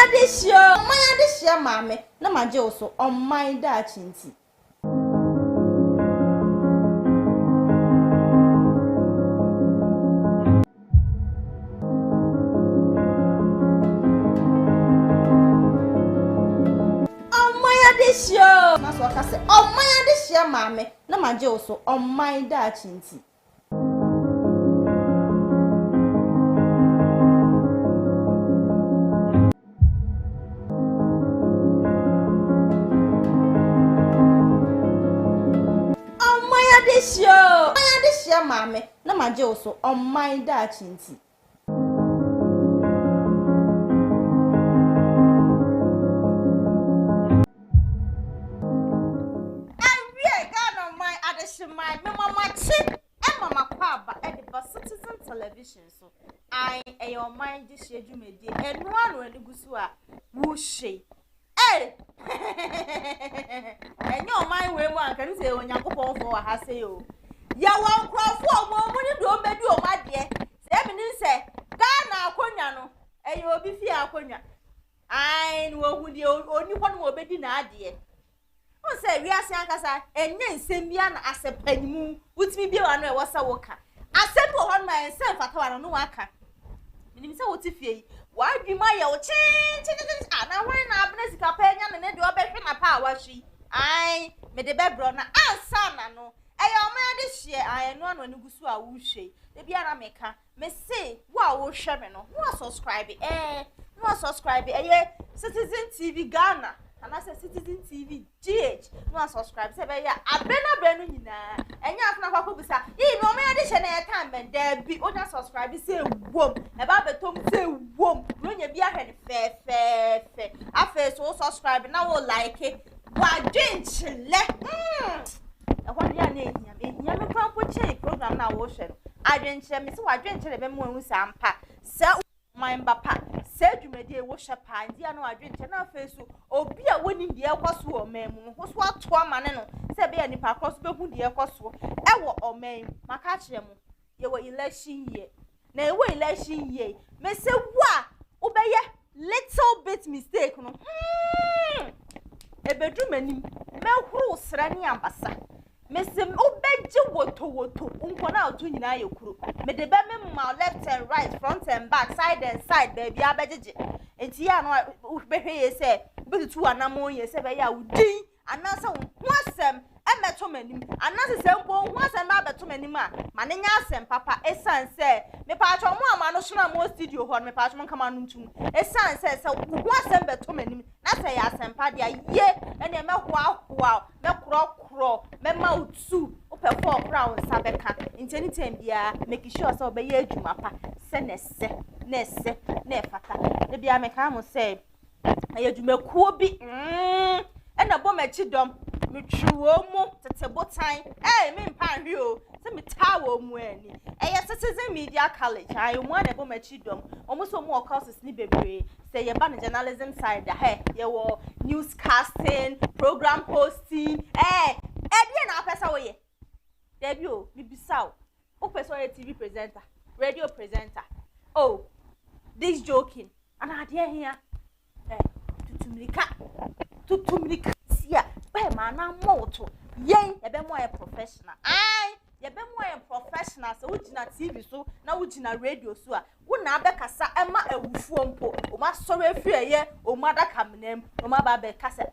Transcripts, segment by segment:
Omandehyie mame na maje oso Omandehyie nti. Omandehyie na so ka se Omandehyie mame na maje oso Omandehyie nti. Omandehyie mame na maje oso Omandehyie nti. My mama chick and mama papa at the Citizen Television. So I your mind this year you made and one when the gusua whooshy. Eh, and your mind way one can say when you go for a hassle. Ya won't crawl for more money don't make you my dear. Seven say, Ghana Conyano, and you will be fear Conya. I know who the only one will be dear. Say we are saying and Symbian as a penny with me be on was a worker. I said on myself at one no worker. Meaning so what if ye why be my old change and I went up Sikapa and then do a better power she I made the bed brother and son no. This year I am one when you go to a wushy. The Biana maker may say, wow, Sherman, no subscribe no subscribe Citizen TV Ghana. And I said Citizen TV GH no subscribe say be ya Abena brand nyina enya afuna kwako bisa e no me ade hye na time ben there bi onya subscribe say wom e ba betom say wom no nya bi ahwe fe afa so subscribe na wo like wa dwenchile e ho ya na ehia me krampo che program na wo hwe no adwenchile me se wa dwenchile be mo hu sa ampa sa my papa said you made a worship and dear no adwent na face obi a woni de ekoso o memu ho so ato amane no se be ani pa cross be hu de ekoso e wo o mem maka kire mu ye wo election year na e wo election year me se wa obeye little bit mistake no e bedru manim me huru sra ni ambasa Mesem obeji woto unkona otu nyina yekuru me de be me ma left and right front and back side and side baby abejeje enti ya no behwe ye se be tutu anamo ye se be ya udin anasa ho asem emeto manim anasa se mpo ho asem ba beto manim a mane nya asem papa esan se me pa acho mo ama no sona mo studio ho me pa acho mo kama no ntum esan se ho asem beto manim na se ya asem pa dia ye ene me hoa me kro mema utu upefo brown sabeka inteni tembia make sure so be ye adwuma pa se nese na fata de bia me ka mo se ayadwuma kuo bi ena bo machi dom metruo mu tetebotan me mpa hwe o se metawo mu ani Citizen Media College ayo mo na bo machi dom omo so mo courses ni bebre say ye ba journalism side ye wo newscasting program hosting na pesa wo ye debi o bibisa o pesa o TV presenter radio presenter oh this joking and ade here tutumlika sia be ma na moto yen ye be mo ye professional ye be mo ye professional so ugina TV so na ugina radio so a wo na abekasa ema awufuo mpo o ma sore afie ye o ma da kamnem o ma ba be kasa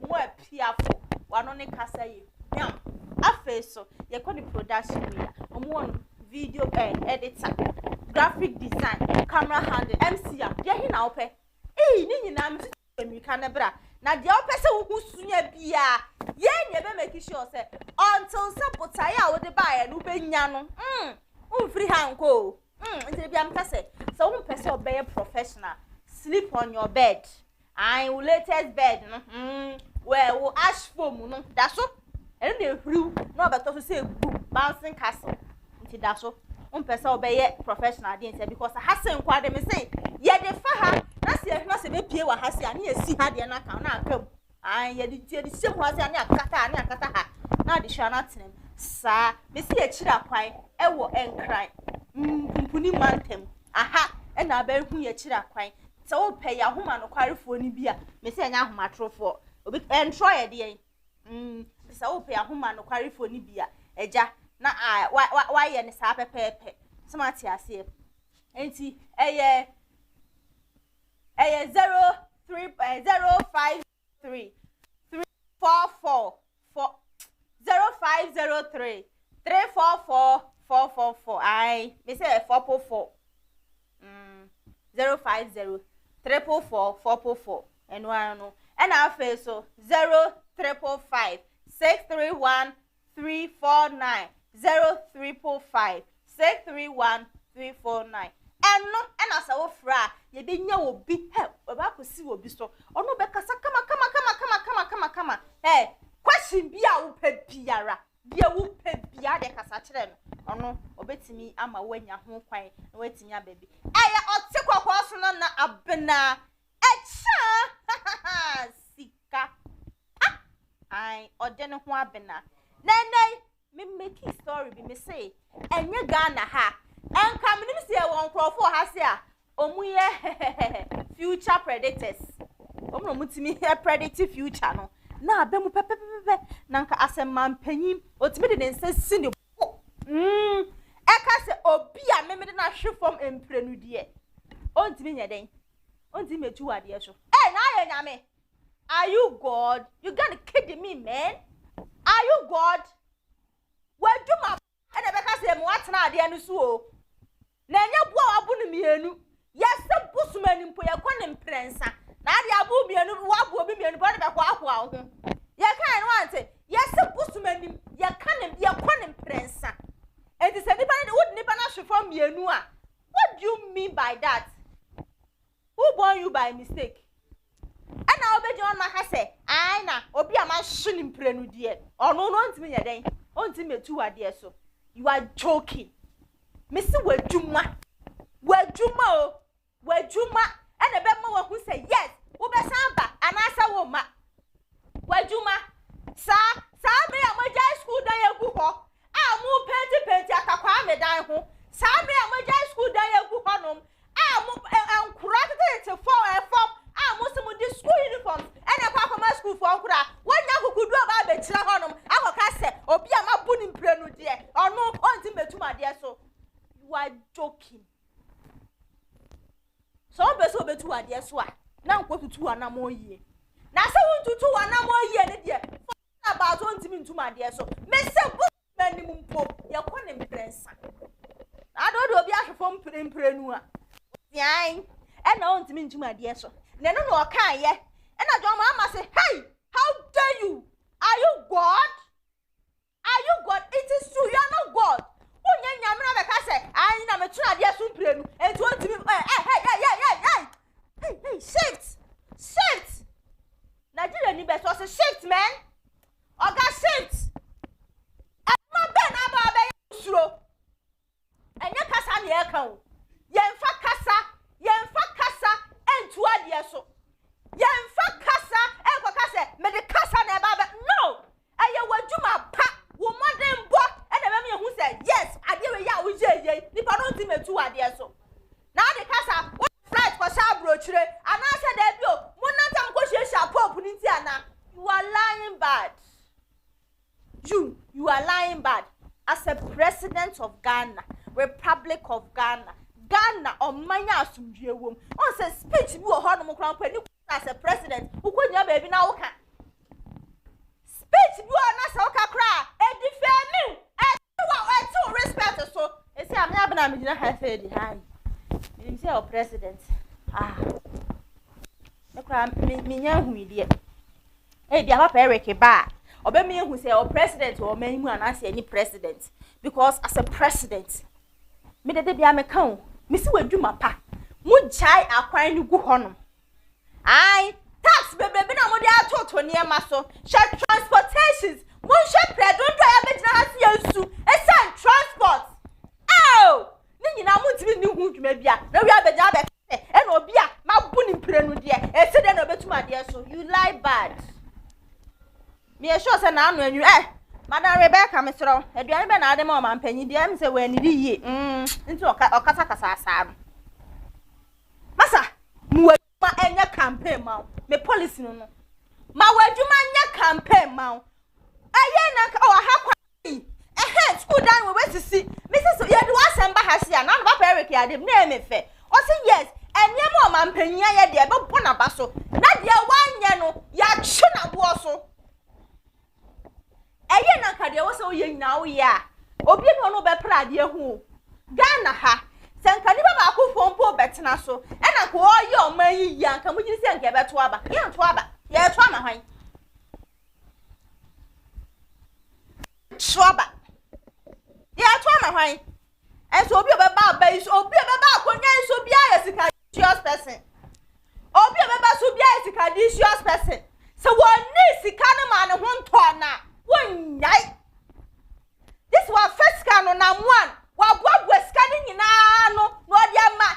mo apiafo wano ne kasa ye Now, so you call the production on video editor, graphic design, camera handle, MC. They na ope. Ni na me can bra. Na the person who sunya bia. Ye be make sure say until sapotaya wo de buy no be nya no. Free hand ko. Nti bia mka say so one person obey professional. Sleep on your bed. Latest bed no. Well, ash foam no. That's so and they flew no better to say bouncing castle into that so person obey professional didn't say because I hasn't quite them say yeah the faha that's it not say be pay wa hasi ani esi ha de na kan na akam ya the same was ani akata ha na de sha na tenem sa me see akira kwan e wo enkran mpuni mantem aha e na ba hu ya akira kwan so pay ya homa no kwarefo ni bia me se anya homa trofo obi entro ye de so pay ya homa no kwarefo ni bia eja na wa ye ne sa pepepe smart ase enti eye 05053 344 0503 344 444 I me say 444 050 344 444 and one no and our face so 0355 631 349 0355 631 349 and no and as our fra ye be nya obi help oba kosi obi so ono be kasa kama hey question bia wo pa biara bia wo pa bia de kasa kire no ono obetimi ama wanya ho kwan na watimi ababi eye otekwa so no na Abena Achiaa sika ai ode ne ho Abena nene me make story bi me say enye Ghana ha enka me nim se e won krofo ha se a omuye future predators omno mutimi predict future no na abemu pepe na nka asema mpanyin otimi de nse si ne eka se obi a memede na hwefom emprenu de ontimi nyeden ontimi metu ade so na aye nyame are you God? You gonna kidding me, man? Are you God? Where do my and I say mwatna ade anu so o na nya bo abu ne mienu yes busuman mpo ye kwa ne mprensa na ade abu mienu wabu obi mienu bo ne be kwa akwa ho ye kan no ante yes busuman ye kan ne ye kwa ne mprensa and this anybody would nipa na hwefo mienu a what do you mean by that? Who born you by mistake? And now be John Maka say, I na obi a man shilling prenu dear. Or no, ntimi yeden. Ontimi metu ade so. You are joking. Mr. Wejuma. Wejuma. And the bema who say yes. Ube samba anasa woma. Wejuma. Sa me amaja school dan ye gu ho. A mu penti akakwa me dan ho. Sa me amaja school dan ye gu ho nom. A mu enkura tete form. Amusimu di school uniform ene kwa ma school for nkura wonya kukudu aba be kira honom akoka se obi a mabu ni mprenu de onu onti metuma de so you are joking so be betu ade so a na nkotutu anamo yie na se wontutu anamo yie ne de about onti ntuma de so me se bu manim mpo ye ko ne mprensa adodo obi ahwefo mprenu a yan ena onti ntuma de so Neno no kan ye. Ena John Mama say, "Hey, how dare you? Are you God? Are you God? It is true, you are not God." Unya nyame na beka say, "Ayi na metu ade asumprenu." Enti ontimi hey, shift. Nigeria ni best say shift, man. Oga shift. Ama be na ba be usuro. Enye kasa na ye kan o. Yemfa kasa entu ade so yemfa kasa enko kasa me de kasa na eba no aye wadwuma pa wo modern bo e na me hu say yes ade we ya wo jeje nipa no nti metu ade so na ade kasa wo flight for shabro chire ana se da bi o munantam ko hwehwa pope ni ti ana you are lying bad you are lying bad as a president of Ghana, Republic of Ghana omanya asumdue wom on say speech bi wo ho no kran pani as a president ukonya baby na wo ka speech bi wo na sa wo ka kra e defend me respect so e say am Abena me gina ha say di hi me say o president e kra me nya hu ide e dia papa Eric ba obe me hu say o president o man mu anase any president because as a president me de bia me kan misi wadwuma pa mu jai akwan ni gu honom ai tax bebrebe na mo de atoto ne ma so share transportations mo share predondo ya begina ha se yansu esan transport ni nyina mo tibi ni hu dwuma bia na wi abegina be e na obi a mabu ni mprenu de e se de na obetuma de so you lie bad me sure say na anu anyu Madam Rebecca Mr. Eduane be na ade ma ma mpanyi de am se we ni yie nti okasa asa asa masa ma enya campaign ma me policy no ma wadwuma nya campaign ma aye na ha kwa school dan we wesisi Mrs. ye do asamba ha sia na ba Eric ya dem na emefe o say yes enye ma o ma mpanyia ye de be bo na ba so na de wanye no ya twe na bo so aye na ka de wo so ye nyina wo ya obi no be pra de hu Ghana ha senka ni ba ko fompo betena so e na ko oye o man yi ya nka mu giri se nka be to aba ye to aba ye to ama hwan Swaba. Yeah, try my high. And so be about base or be about Konya, so be a Sikadious person. Or be about so be a Sikadious person. So one needs Sikana and 1 corner. 1 night. This was first scan on one. While what was scanning in Ano, Wadiama,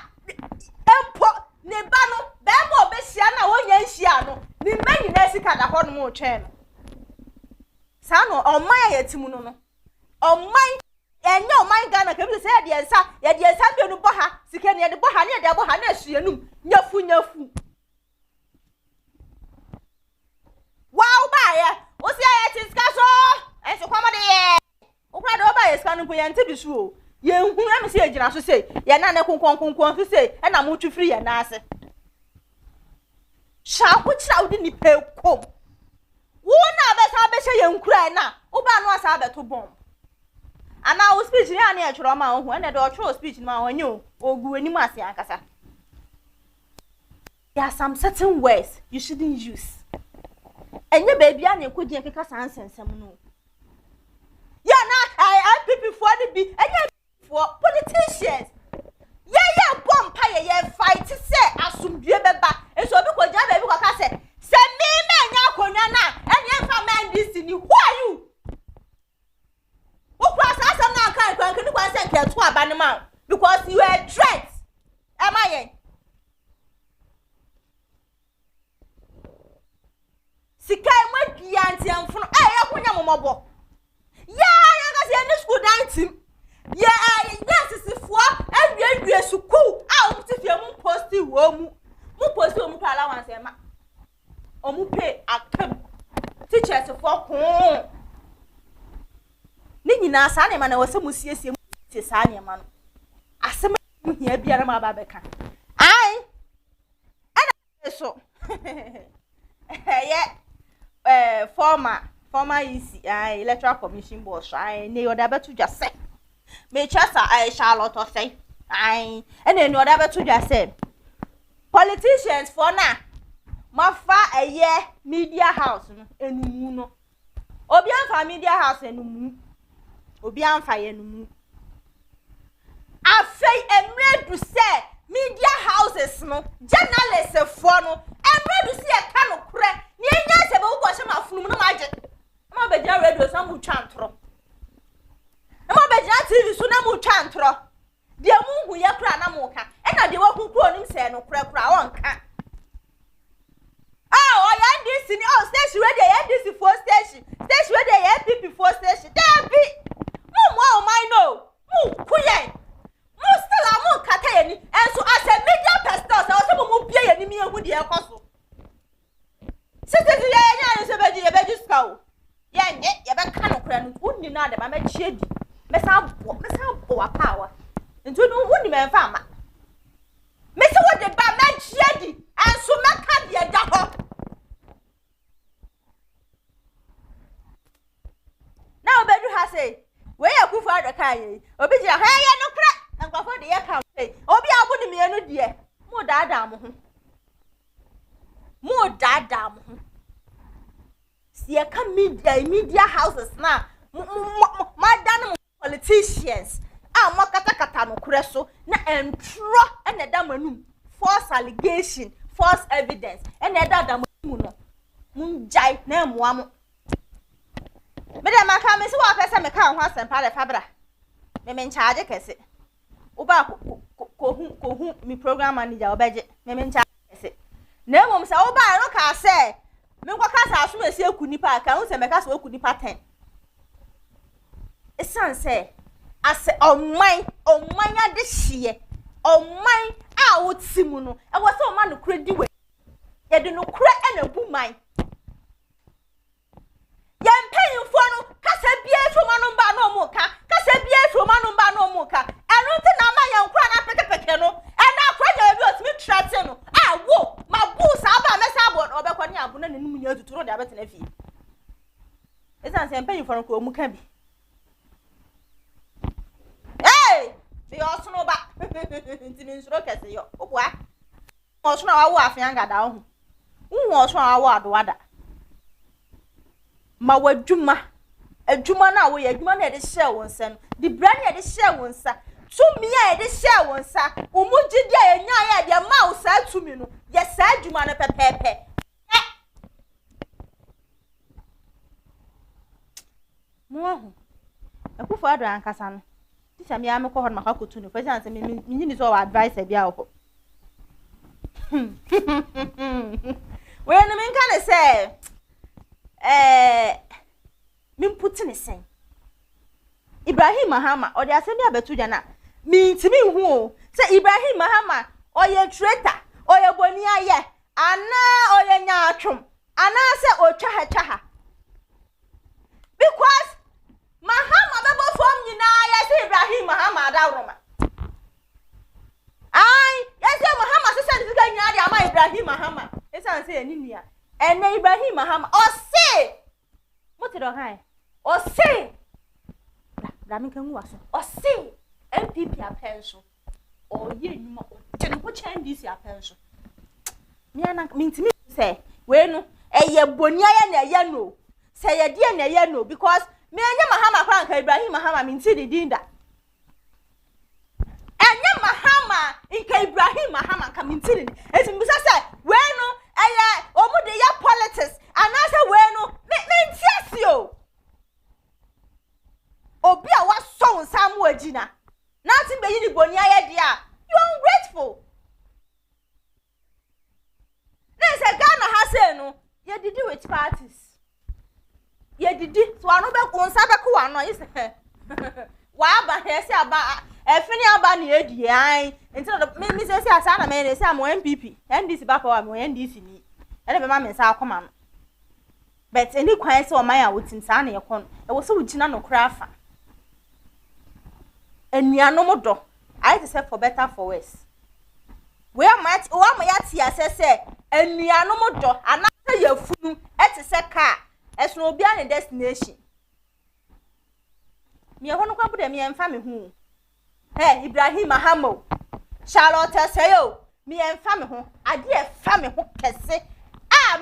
Empo, Nebano, Bamo, Bessiana, or Yansiano, the many Nessica, the Hormone channel. Sano on my etimuno on my and no my Ghana can say yes sir yes sir no boha sikani de boha ne de boha na suanum nyafu wow ba ya o se ya tinska so en so kwama de o kwa de o ba yes kanu po ya nte bisu o ye hu am se agina so say ye na ne konkon so say e na mo twifiri ye na ase sha ko kira odi ni pe kom Wona besa be ye nkura na wo ba no asa beto bomb ana wo speech ni ana e tworo ma ho na de o tworo speech ma ho nyu ogu ani ase ankasa. There are some certain words you shouldn't use enye baby ana ekodi ekeka sansensem no ya na I people for the be enye for politicians yeah bomb pa ye fight say asumdue beba enso obi ko ja baby ko ka say se me nya konwa na enye fa man this ni who are you who cross asam na kan kwan kini kwan say nke to abane ma because you are threat am I Sikai ma dianti amfono ya konya momobo ya ga se ni school dantim ya sisifo awie sukuu a o ti fie mu posti wo mu posti o mu pa allowance ma o mu pay akam teachers for ko ni nyina sa na ma na wose mu siesie mu ti sa na ma no asem mu hia biara ma ba beka ai ana so former EC electoral commission boss ne oda betu just say me chasa Charlotte or say and then oda betu just say politicians for na mafa media house enumu no obi anfa media house enumu obi anfa enumu afei emredu say media houses no journalists for no emredu say e ka no kure ni enya se be wo hye mafunu no maje ma be ja radio so mu twantro ma be ja TV so na mu twantro de mu hu ye kura na mu ka e na de wo kunkuro nim se no kura wonka oh ya ndisi ni station radio ya ndisi for station radio ya PP for station there be mu o my no mu kuyen mu still amu kata ye ni enso as a media person so mu bia ye ni mi ehu de e koso sisi ye nya se beji skawo ye nye ye be ka no kura no unni na de ma ma chiedi me sa bo apawa ntu no unni me mfa ama me se wo de ba ma chiedi enso me ka de da ho na obedu ha say we ya kufu adaka ye obi jira ha ye no kura nkwafo de ye ka obi abu ni me no de mu dada mo ho see ka media houses na madam politicians makata no kure so na entro ene da manum false allegation false evidence ene da manum no munjai na emuwa mo me dem aka me se wa pese me ka ho asempa le fabra me charge kese uba ko hu mi program manager obeje me charge kese na emom se wo ba no ka se me kwa kasa aso esi ekunipa ka hu se me kasa ekunipa 10 esan se ase oman ade hie oman a wo timu no e wo se o ma no kura di we ye de no kura e na bu man ye mpanyimfo no kasa bia efoma no ba no mu ka kasa bia efoma no ba no mu ka eno nti na ma ye nkura na pekepeke no e na akwa ja bi otimi trate no a wo ma bu sa ba mesa abo no obekwa ni abo na nenu nya tuturo de abetena fi esan se mpanyimfo no ko mu ka bi be osono ba nti mi nsuro kese yo obua osono wa wo afia ngada ho hu osono wa wo adowada ma wadwuma adwuma na wo ye adwuma na de hye wonsa no di bra na de hye wonsa tumi a de hye wonsa umugidi a enya ya de ma wo sa tumi no ye sa adwuma no pepepe mo ho akufo ado ankasa no tisa mi am ko ho maka kotu no for chance mi nyini so advice bia ho we no min kan say min putini sen Ibrahim Mahama o de asemi abetu jana mi ntimi hu o say Ibrahim Mahama o ye traitor o ye boni aye ana o ye nya atwom ana say o twa ha because Mahama bebo form nyina ya say Ibrahim Mahama adawroma ai ya say Mahama say ndika nyina dia ma Ibrahim Mahama esan say eninia ene Ibrahim Mahama o say motido kan o say la mi kan waso o say MPP apenso o ye nyuma o tene ko NDC apenso mi ana mi ntimi say we no eye boni aya na eye no say ye die na eye no because me anya Mahama kwanka Ibrahim Mahama mi ntidi dinda anya Mahama inka Ibrahim Mahama ka mi ntidi eti mbisa say we no eye omude ya politics anasa we no me ntiasio obi a wa so nsamu agina na timbe yi ni boni aye dia you ungrateful nese Ghana ha say no ye didi with parties ye didi so anu be ko nsa be ko anu yi se wa aba he se aba efini aba na edi an nti mi se se asa na me se am MPP NDC ba power me NDC ni ene be ma me nsa akoma no but any kwan se o man a wotinsa na ye kon e wo se wugina no kra afa enuanom do I to say for better for worse we am o am ya ti asese enuanom do ana se yafunu e te se car esono obi an destination mi e hono kwa bude mi emfa me hu Ibrahim Mahama Charlotte sayo mi emfa me ho ade e fa me ho kese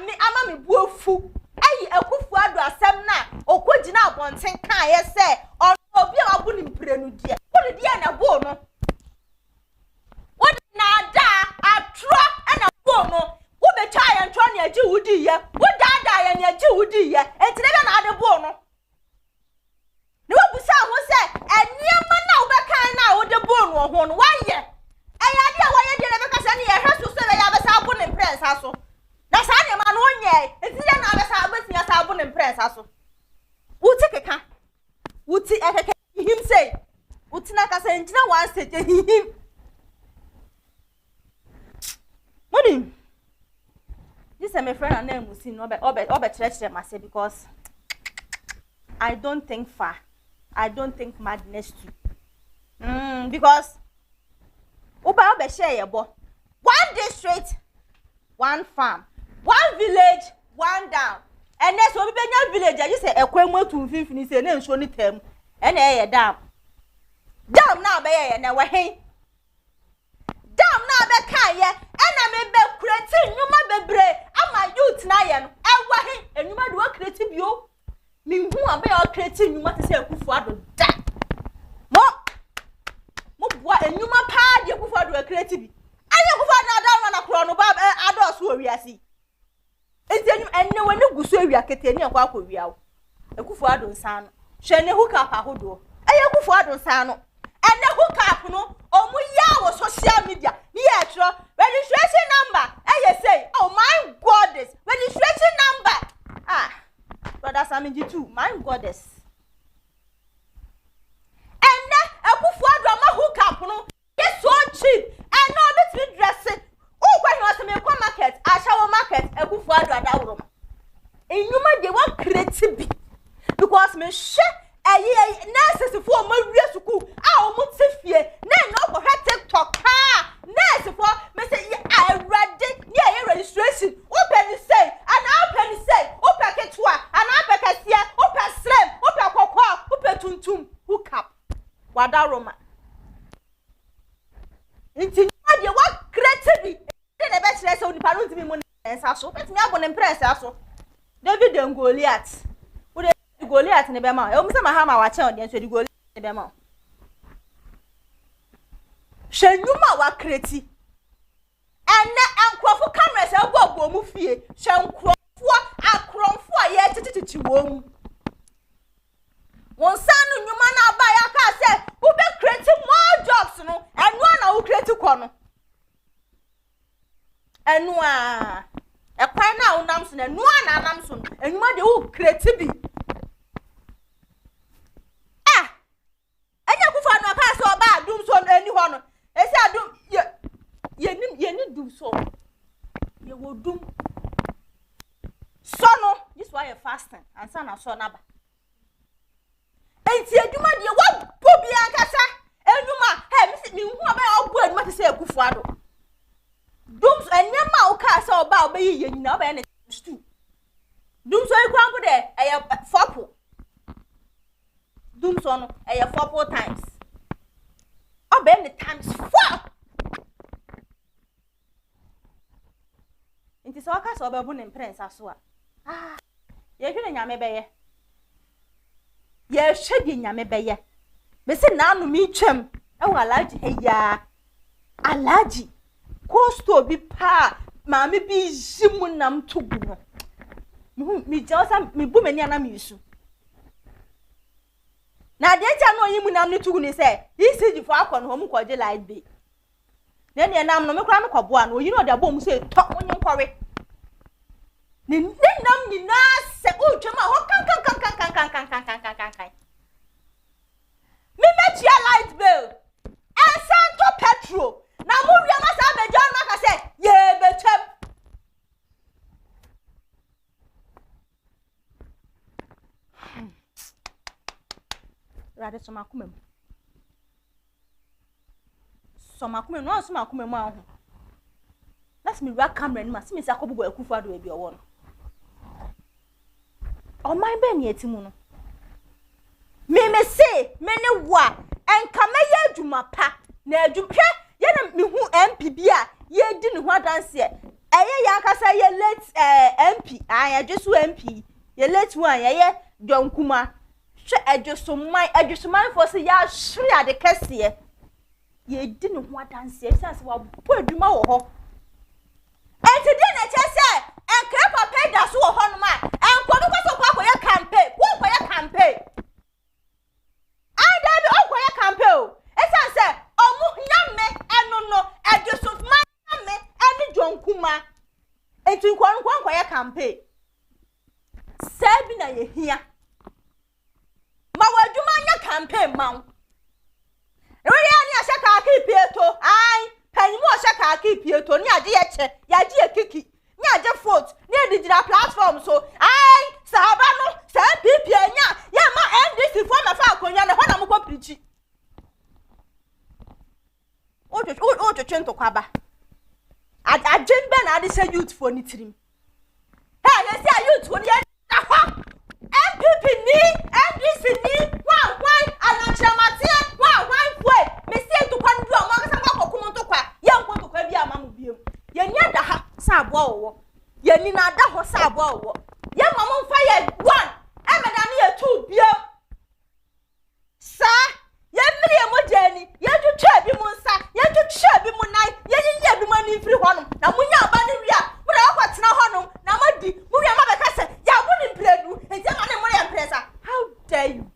mi ama me buofu ayi akufu ado asem na okogina abonten kan ye se obi a wabu ni mprenu die wodi die na bo no wodi na da atro na bo no wo be twa ye ntro na agi wudi ye woda da ye na agi wudi ye entine be na ade bo no ne wo busa ho se eniema na wo be kan na wo de bo no ho no waye eya de a waye de le be kasa ne ye hweso so be ya be sa bo ne prince aso na sa ne ma no nye etire na be sa be tia sa bo ne prince aso wuti keka wuti ekeke him say wuti na kasa njina one stage him money this is my friend and name musi no obe church mase because I don't think far I don't think madness too because oba share your bo one district one farm one village one down and next obi benya village you say ekwemu tu mfimfini say na nso ni tem e na ye dam na be ye na wahen dam na be kan ye e na me be create nyuma bebre ama youth na ye no e wahen enyuma de wo create bio mi hu abe o create nyuma te say akufu ado da mo bua enyuma pa de akufu ado create bi anya akufu ado na kro no ba ado so wiase enzenu enne wani gusu awia keteni akwa akowia wo akufu ado nsa no hwe ne hookup ahodo eye akufu ado nsa no enne hookup no omu ya wo social media ni ya tro registration number eye say oh my goddess registration number brother Saminji too my goddess enne akufu ado ma hookup no is so cheap and no bit wo market ekufu adu adawro enyuma de wa create because me hwe nurses for my real school a o fie na no go TikTok nurse for me say I ready near registration open say and open say open ketwa and open kasia open slim open kokwa open tuntum hook up wada roma inti de what creativity dey be chere say onipa no ntimi mu nsa so bet me abon impress aso David and Goliath Goliath ne be ma e o se ma ha ma wa che o de so di Goliath ne be ma hwenuma wa kreti ene ankrofo cameras e go mu fie hwenkrofo akrofo a ye tititi wo mu won sanu nyuma na ba ya ka se wo be kreti more jobs no enu na wo kreti ko no enu a e kwan na wo nam so na enu na nam so enyuma de wo kreti bi enya kufa no ka se oba dum so eni ho no esi adum ye ni dum so ye wo dum so no this why you fasting and sana so na ba enti eduma de wo bobi ankasa enuma mi hu aba obu eduma te se ekufu ado dum so enyema wo ka se oba obayi ye nyina oba ne stew dum so ekwan ko de eye fopo dum so no eye 4 times oba times 4 inti so aka so oba bu ne prince aso a ye hwe nyame beye ye hwe di nyame beye be se na anu mi twam e wo alaji heya alaji kosto bi pa maame bi jimu nam tugu no mi josa mi bu mani ana mi su na de ja no yimu nam ni tugu ni se isi fo akọ no ho mu koje light be na ne nam no me kura me kwoboa no oyi no de abom se to onye nkore ni nam ni na se o twema ho kan me metia light bill and santo petrol na mu wi ma sa be John ma ka se ye be twem rade soma kumem no soma kumem ahu let's me work camera ni ma se me sa kobugo akufu ado e bi owo no o man be ni etimu no me se me ne wa enka me ye adwuma pa na adwumhwe ye na me hu MP bia ye di ne ho adanse eye ya akasa ye late MP ya jesu MP ye late one ye donkuma hwe adwosoman for se ya hwere ade kese ye di ne ho adanse e sense wa bo adwuma wo ho enti di na che se enkra papa da so wo ho no ma enko bi kwaso kwa ye campaign wo kwa ye campaign ada bi o kwa ye campaign e sense omu nyame eno no adwosoman nyame eni donkuma enti nkwa ye campaign sebi na ye hia ma wadwuma nya campaign mawo reya ni ashaka ka pieto ai panyimu ashaka ka pieto ni age ye che ya age ye kiki ni age vote ni digital platform so ai sahaba no sa PP nya ya ma NDC for ma fa akonya ne ho na mko prichi o twento kwaba agenda na ade se youth for ni tirim he na se youth for ni MPP ni NDC ni wa alachamatia wa fwe me se to kwa ndu amaka sa kwa kokum to kwa ye nko to kwa bi amamu biem ye nya da ha sa abo owo ye ni na da ho sa abo owo ye mamu mfa ye 1 emeda ni ye 2 biem sa ye miri e mojani ye twetwa bi mu nsa ye twetwa bi mu nai ye bi mu ni firi honom na munya aba ni wi a mu da kwa tena honom na madi mu wi ma be ka se ya bu ni predu enti ma ne mo ye presa how dare you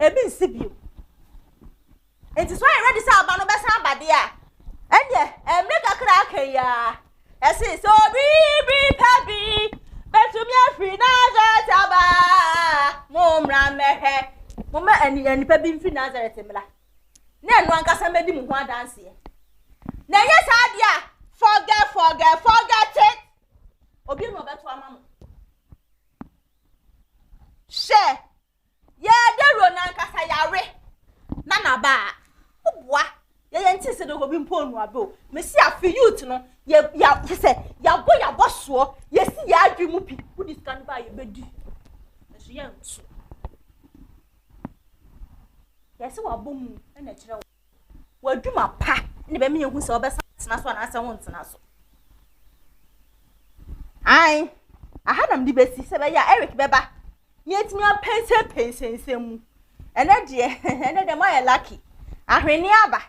ebi nsibio enti so ready say aba no be san abade a enye emreka kra akaya esi so bi pabi betumi afri na taba mumra mehe mumma ani pabi mfi Nazareth mla na enu ankasa medi mu ho adanse na ye sa dia ponu abo me si afi youth no ya say ya bosso ye si ya adwi mu pi wo dis kan ba ye bedi so ye nso ye se wa bomu na kire wa dwuma pa ne be me yehu se obesa tena so na asa won tena so ai aha nam di besi se be ya Eric beba ye timi pense mu ene de ma ye lucky ahweni aba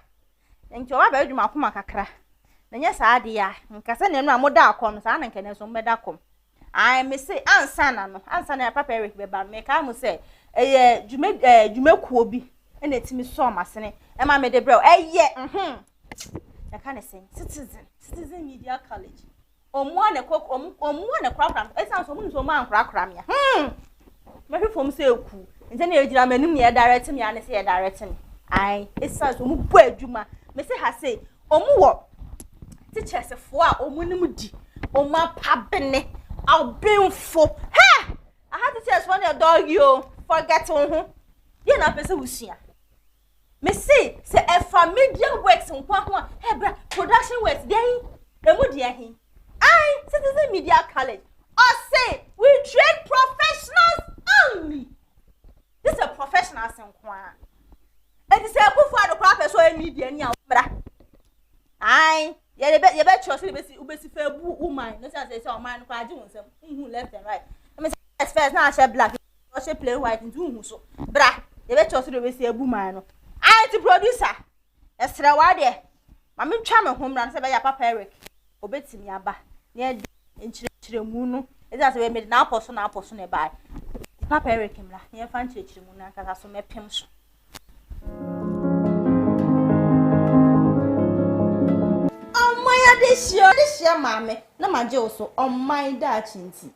nti oba ba dwuma akoma kakra na nya saade ya nka se ne no amoda akom sa na nkene so mbeda kom ai me say ansa na papa Eric beba me ka mu say jume kuo bi ene timi so masene e ma me de bro ya ka ne say citizen media college omo na kwakram e san so mu so ma kwakram ya me hwefom say eku nti na ejira manum ne direct me ane say direct me ai e san so mu bu adwuma me say ha say omo wo teachers fo a omo nim di omo apabene albenfo ha I had to tell one your dog you forget ho you na person usua me say e familiar works nko ho he bra production works dey emu dey hin I citizen media college or say we train professionals only. This is a professional nko a it is a good for the crap so media ni bra ai ye be trust be ubesi fa bu woman no say o man ko age wonsam hu left and right me say first na share black or share plain white ntu hu so bra ye be trust be say abu man no ai ti producer esra wa de ma me twa me homra say be ya papa Eric obetimi aba ne nchirechiremu no e say be me na aposo na ba papa Eric mla ne fa nchirechiremu na kasa so mepem so this year mama na maje oso on my da chinti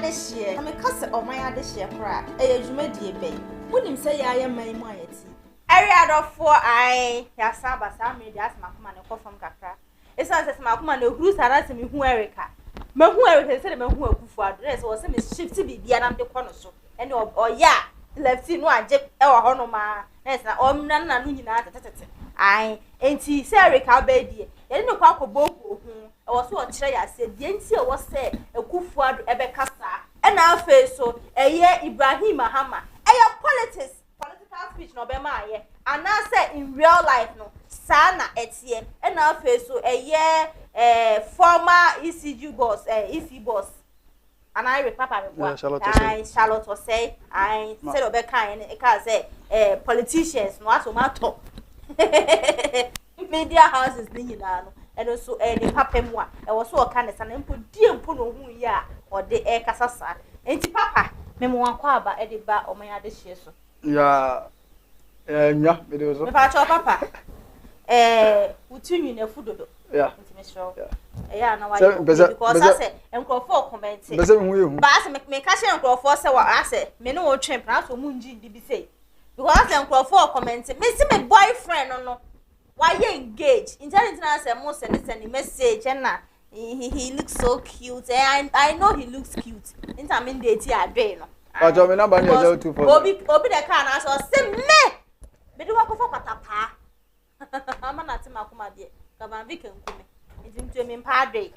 this year I'm cause on my this year cry e adwuma die be wonim say ya ya man mu ayeti area do for ai ya saba sa me dia asma kuma ne kofam kakra esa se ma kuma na ohuru sara se me hu Erica me hu Erica se me hu akufu address wo se me shift bibia na de kono so ene oya left no age e wo ho no ma na esa omna na no nyina tetete ai enti se Erica ba die ye ne kwa akoboko hu e wo so o kire ya se die enti e wo se akufu adu ebe kasa e na afa so eye Ibrahim Mahama eye political speech no be ma aye and now say in real life no sana etie e na afa so eye former ECG boss EC boss and I papa me Charlotte say I said obe kan e ka say politicians no aso ma to media houses ni nyina no and so the papa mu a e wo so o kan sana mpo die mpo no hu ya o de e kasasa enti papa me mo akwa aba e de ba o man ade hie so ya nya me de so me pa cho papa utunwi na fudodo ya enti me show ya na wa because I say enkrofo comment be se me hu yehu ba say me ka she enkrofo say wa ase me no wo twem pra so mu nji ndi bi say because I say enkrofo comment me see me boyfriend no why you engage international say mo send message and na he looks so cute and I know he looks cute intermin date adwe no ajo me number ni 024 obi the car na so say me do wakofo kwata pa ama na tema kuma de ka ban vi kan kume ntimtu me mpa adwe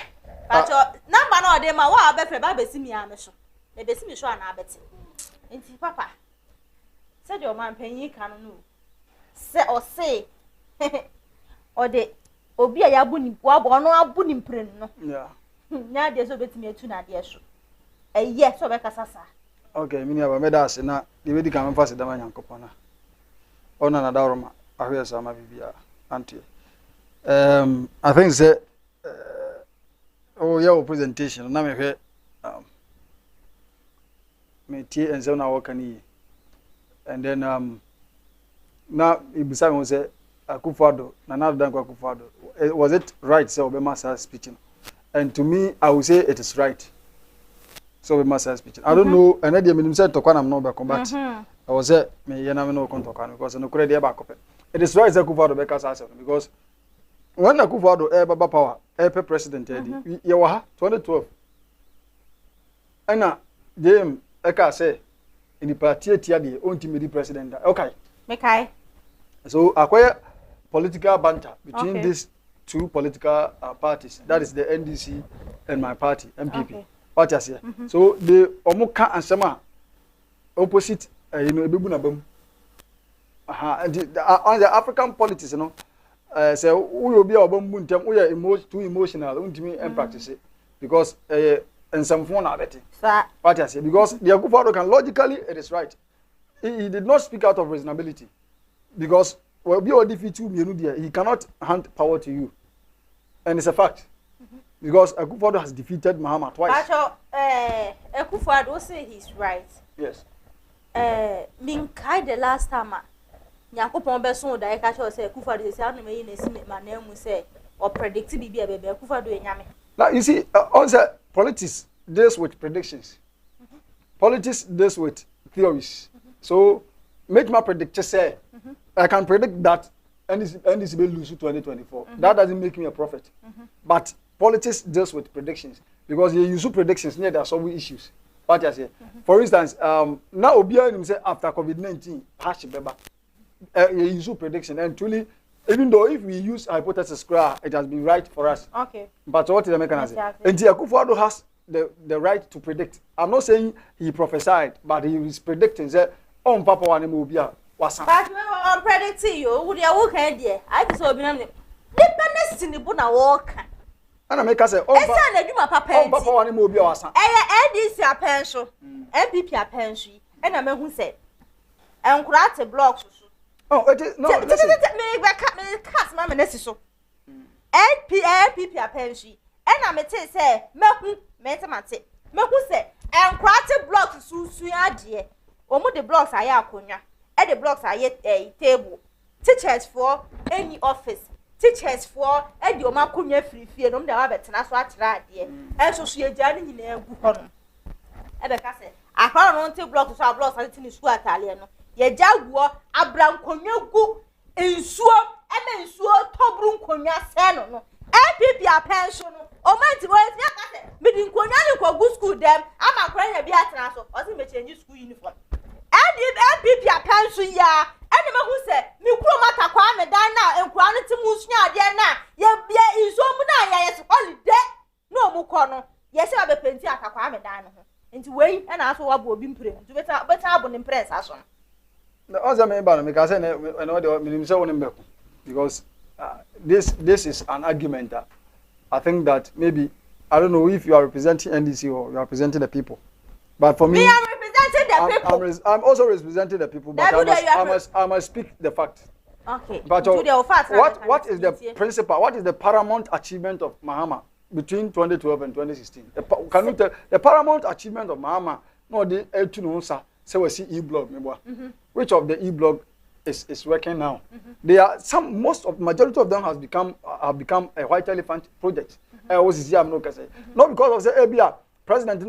ajo number na ode ma wa be fe ba be si mi ame so be be si mi so ana abete nti papa say de o man panyin kan no say o say ode obi a yabu ni bo no abu ni mpren no yeah nya de so betimi etu na de so yes so be kasasa okay mini aba medase na de wedi kan mfa se dama nyankopon na ona na dawroma ahwe sama bibia antie I think say your presentation na me hwe me tie ense na work ani and then na ibisa me say Akufo-Addo na Danko Akufo-Addo was it right so Obama started speaking and to me I would say it is right so Obama started speaking I don't know and then me say tokwa na no be combat I was say me ye na me no kon tokwa because no kure dey back up it is right Akufo-Addo be kasa because when Akufo-Addo baba power president edi ye wa ha 2012 ana dem eka say in the party tia de ontimedi president okay mekai so akwai political banter between these two political parties, that is the NDC and my party MPP party as here. So the omuka ansema opposite ebebu na bam and on the African politics say we obi obambu ntem we too emotional untimi practice it because and some phone are betting party as here because the Akufo-Addo can logically it is right he did not speak out of reasonability because well be defeat you he cannot hand power to you and it's a fact because Akufo-Addo has defeated Mahama twice. Akufo-Addo say he's right. Yes. Minkai the last time Nyakopon be so da e ka say Akufo-Addo say anu me na si ma na mu say or predict bibi e bebe Akufo-Addo enyame. Now you see on say politics deals with predictions. Politics deals with theories. So make my predict say I can predict that NDC will lose 2024. That doesn't make me a prophet. But politics deals with predictions because you use predictions near there are some issues. What I say, for instance, now Obianim say after COVID-19, you use prediction and truly, even though if we use hypothesis, it has been right for us. Okay. But what is the mechanism? And Akufo-Addo has the right to predict. I'm not saying he prophesied, but he is predicting that on Papa Wanimobia. But I'm predicting you. Would you walk in there? I just saw Abena. Dependence in the Buna walk. And I make us say, oh, Papa Wanimobia was. NDC a pension, MPP a pension, and I mean who said, and create a block. Oh, it is no. Me cast my necessary. MPP a pension, and I may say, Meku, Metamate, Meku say, and create a block to Suya. Omo the blocks are yakunya. And the blocks are yet a table. Teachers for any office. Teachers for any Omakunya free fear. No, the rabbit and that's what right here. And so she a journey in a book. And the castle. I found on two blocks of blocks and in school Italian. Ye jaguar, Abram Konya go in swap and then swap Tobrun Konya Sano. MPP a pension. O man to work. Meaning Konya go good school them. I'm a crying a beatrice or the change school uniform. And if MPP a pension ya, and the who said, Mukroma Kwame Dana and Quality Musnia Diana, ye is Omuna, yes, only dead. No Mukono, yes, I have a plenty at Kwame Dana. Into way and ask what will be put to better abon impress us on. The other member, because I know the minimum because this is an argument. I think that maybe, I don't know if you are representing NDC or you are representing the people. But for me, I'm also representing the people, but I must speak the fact. Okay. But what is the principal? What is the paramount achievement of Mahama between 2012 and 2016? Can you tell the paramount achievement of Mahama? No, the say we see e-blog. Which of the e-blog is working now? They are majority of them have become a white elephant project. Not because of the ABR. President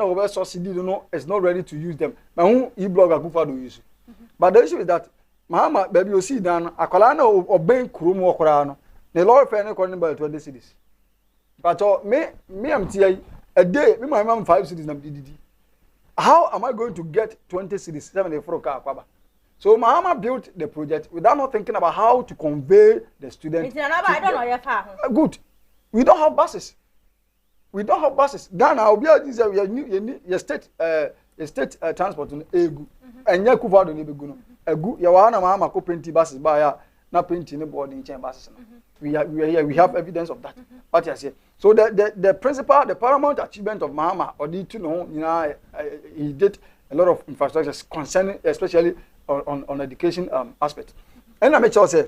is not ready to use them. But who e-blog Akufo-Addo use? But the issue is that Mahama baby you see dan akwala na obey kurumu okorano. The law fair no calling by 20 cities. But me am tia a day me my mom 5 cities na DDD. How am I going to get 20 cities 74 car kwaba? So Mahama built the project without not thinking about how to convey the students. I don't know your far. Good. We don't have buses. We don't have buses. Ghana will be your state transport in Egu. And Yakufo-Addo ni beguno. Egu ya wana Mahama ko penti buses ba ya na penti ni boarding chain buses. We have evidence of that. What you say? So the principal, the paramount achievement of Mahama or the he did a lot of infrastructure concerning especially on education aspect. And I make sure say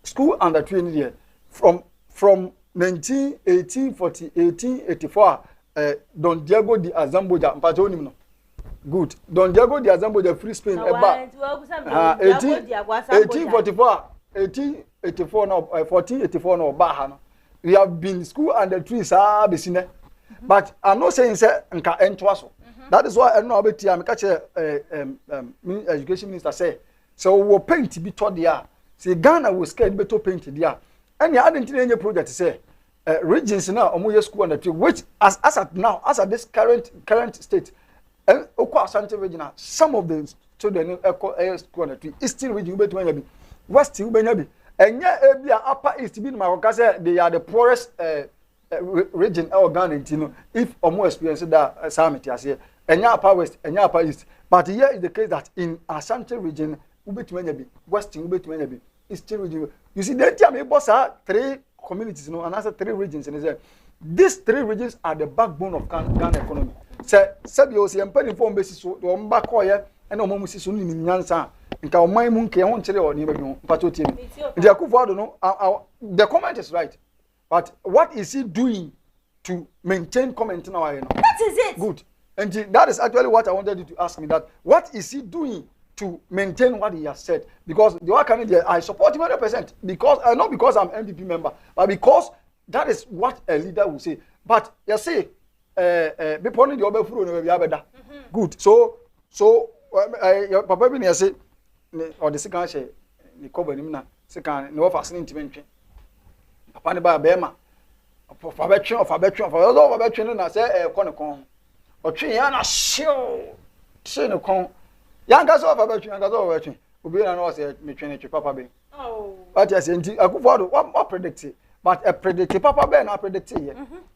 school under 20 years from 1884 Don Diego de Azamboja mpacho no good Don Diego de Azamboja free Spain eba 1884 now 1484 now ba no we have been school under trees besine but I'm not saying say nka entwa so that is why I know about am catch education minister say so we paint be to there say Ghana will scared beto paint there And you hadn't any project say regions now omo school on the tree, which as at now, as at this current state, Okwa Asante region, some of the children school on the tree, Eastern region ubetuma bi, West ubenya bi, enya ebia Upper East bi ma ko say they are the poorest region or Ghana, if omo experience that summit ase, enya Upper West, enya Upper East. But here is the case that in Asante region, ubetuma bi, Western ubetuma bi, Eastern region. You see, the time boss are 3 communities, and answer 3 regions, and these 3 regions are the backbone of Ghana economy. Say, you see, I'm paying for basis to back here, and no musi suni ni nyansa. Nka omai mu nke hon kire o ni bebi mpacho tie mi. Ndia Akufo-Addo no, the comment is right. But what is he doing to maintain comment in our? That is it. Good. And that is actually what I wanted you to ask me, that what is he doing to maintain what he has said? Because the one candidate, I support him 100%, because not because I'm MPP member, but because that is what a leader will say. But you see, good. So your papa bin say or the second say ni cover him na second no facility mentwe. Papa ne ba bema for betwe na say kon otwe ya na show say no kon yanga so betwe obi na no say metwe ne papa be. Oh, but yes, Akufo-Addo what predict, but a predict papa be na predict here.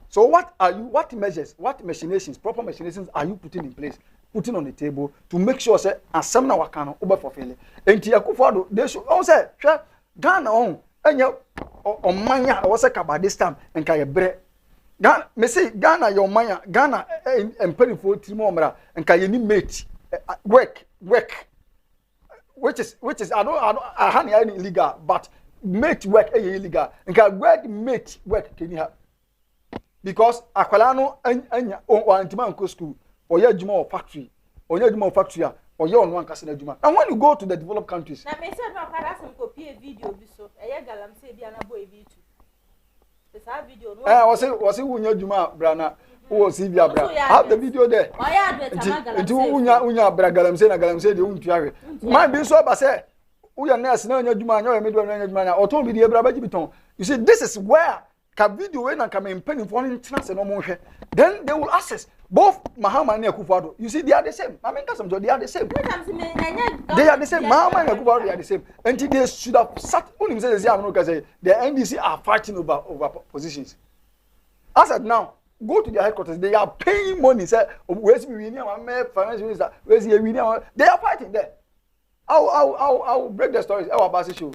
So what measures, what machinations, proper machinations are you putting in place, putting on the table to make sure say asem na wakano obe fulfill? Enti Akufo-Addo they should say Ghana on enya omanya o say kaba this time enka ye bre. Ghana me say Ghana your manya Ghana emperifo trimo omra enka ye ni mate work which is I hand illegal, but mate work illegal enka work mate work can you have? Because akwala no anya o antima nko school or ye adwuma or factory or ye adwuma or factory or ye onwan kase na adwuma. And when you go to the developed countries, na me say no para some copy a video bi so eye galamsey bi ana boy bi tu this video no was it wunya adwuma brana o see bia bra have the video there o ya adwet ma galamsey nti wunya bra galamsey na galamsey de untu ahwe man bi so ba say uya nurse na anya adwuma anya o medo na anya adwuma na oton bi de bra ba gibiton. You see, this is where ka video when and come in penny for international no more. Then they will access both Mahama and Akufo-Addo. You see, they are the same. I mean, they are the same. They are the same. Mahama and Akufo-Addo are the same. And they should have sat only say the NDC are fighting over positions. As at now, go to their headquarters. They are paying money. Say, where's the finance minister? Where's the They are fighting there. I'll break the stories.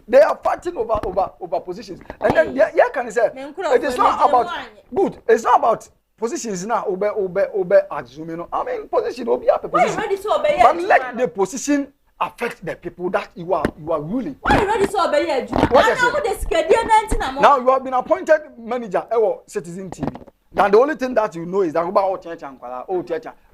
They are fighting over positions, and then yeah, can you say it is not about good. It's not about positions now. Obe assuming. I mean, position will be a position, but let the position affect the people that you are ruling. Why ready to obey? Now you have been appointed manager or Citizen TV. Now the only thing that you know is that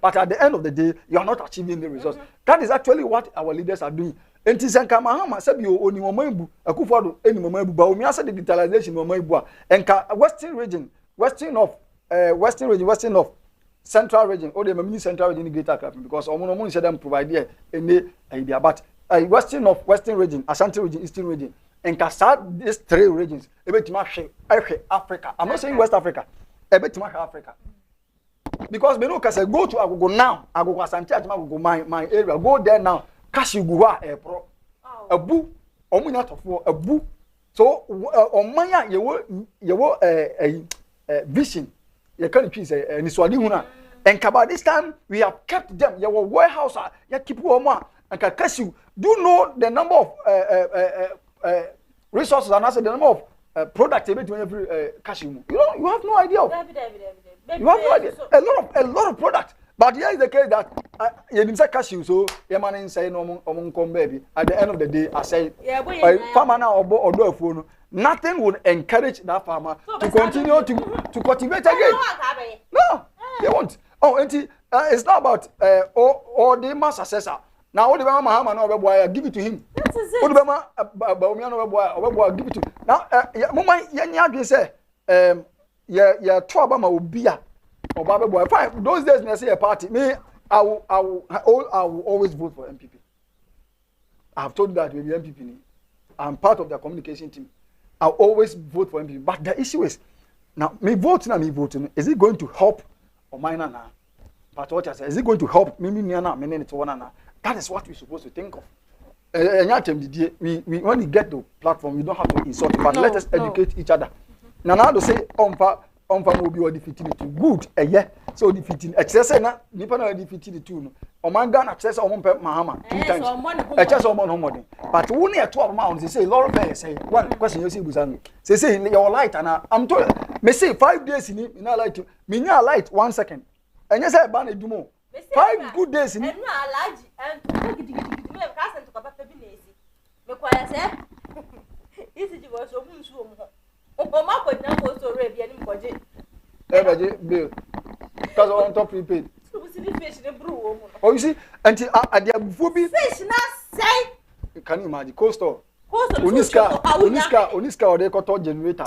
but at the end of the day, you are not achieving the results. That is actually what our leaders are doing. And Tisanka Mahama said you only Momabu, Akufo-Addo, any Momabu, but we also the digitalization Momabu, and Western region, Western of Central region, or the mini Central region greater Cape, because Omono said them provide here any idea. But Western region, Ashanti region, Eastern region, and can start these 3 regions, Africa. I'm not saying West Africa. Africa. Because we know say go to Agogo now, Agogo Asante Agogo my area, go there now. Cash you go a boo, omunya tofo a boo. So omanya yewo vision. You can't choose ni swadi huna. And by this time we have kept them. Your warehouse ya keep one and cash you. Do you know the number of resources and also the number of product cash you have no idea of. You have no idea. A lot of product. But here is the case that you didn't say cash you, so your man say no come baby. At the end of the day, I say farmer now or do a phone. Nothing would encourage that farmer to continue to cultivate again. No, they won't. Oh, and it's not about or the mass assessor. Now, what the Mahama no boy, give it to him. That is it. What the Baumian boy, give it to him. Now, Mama Yanya say, yeah, Trabama will be a or Baba boy. Fine, those days, when I say a party, me, I will always vote for MPP. I have told you that with the MPP. I'm part of the communication team. I'll always vote for MPP. But the issue is, now, me voting, is it going to help or minor now? But what I say, is it going to help me? That is what we're supposed to think of. When we get to platform, we don't have to insult, but let us educate each other. Now to say, will be defeating it good, yeah. So defeating, excess na nipa na defeating it too. Omanga access on Mahama 2 times. Excess on Homodin. But only at 12 months, they say, Laura Bear say, one question you see, Busan. Say, your light, and I'm told, may say 5 days in it, light, Minya light 1 second. And yes, I ban it do more. 5 good days in it. And cousin to Papa Binesi. Requires this is was so much. Oma could not go to Arabian budget. Bill. Because on top prepaid. Oh, you see, until at the Bubi fish not say. Can you imagine? Coastal. Uniska, or they got all generator.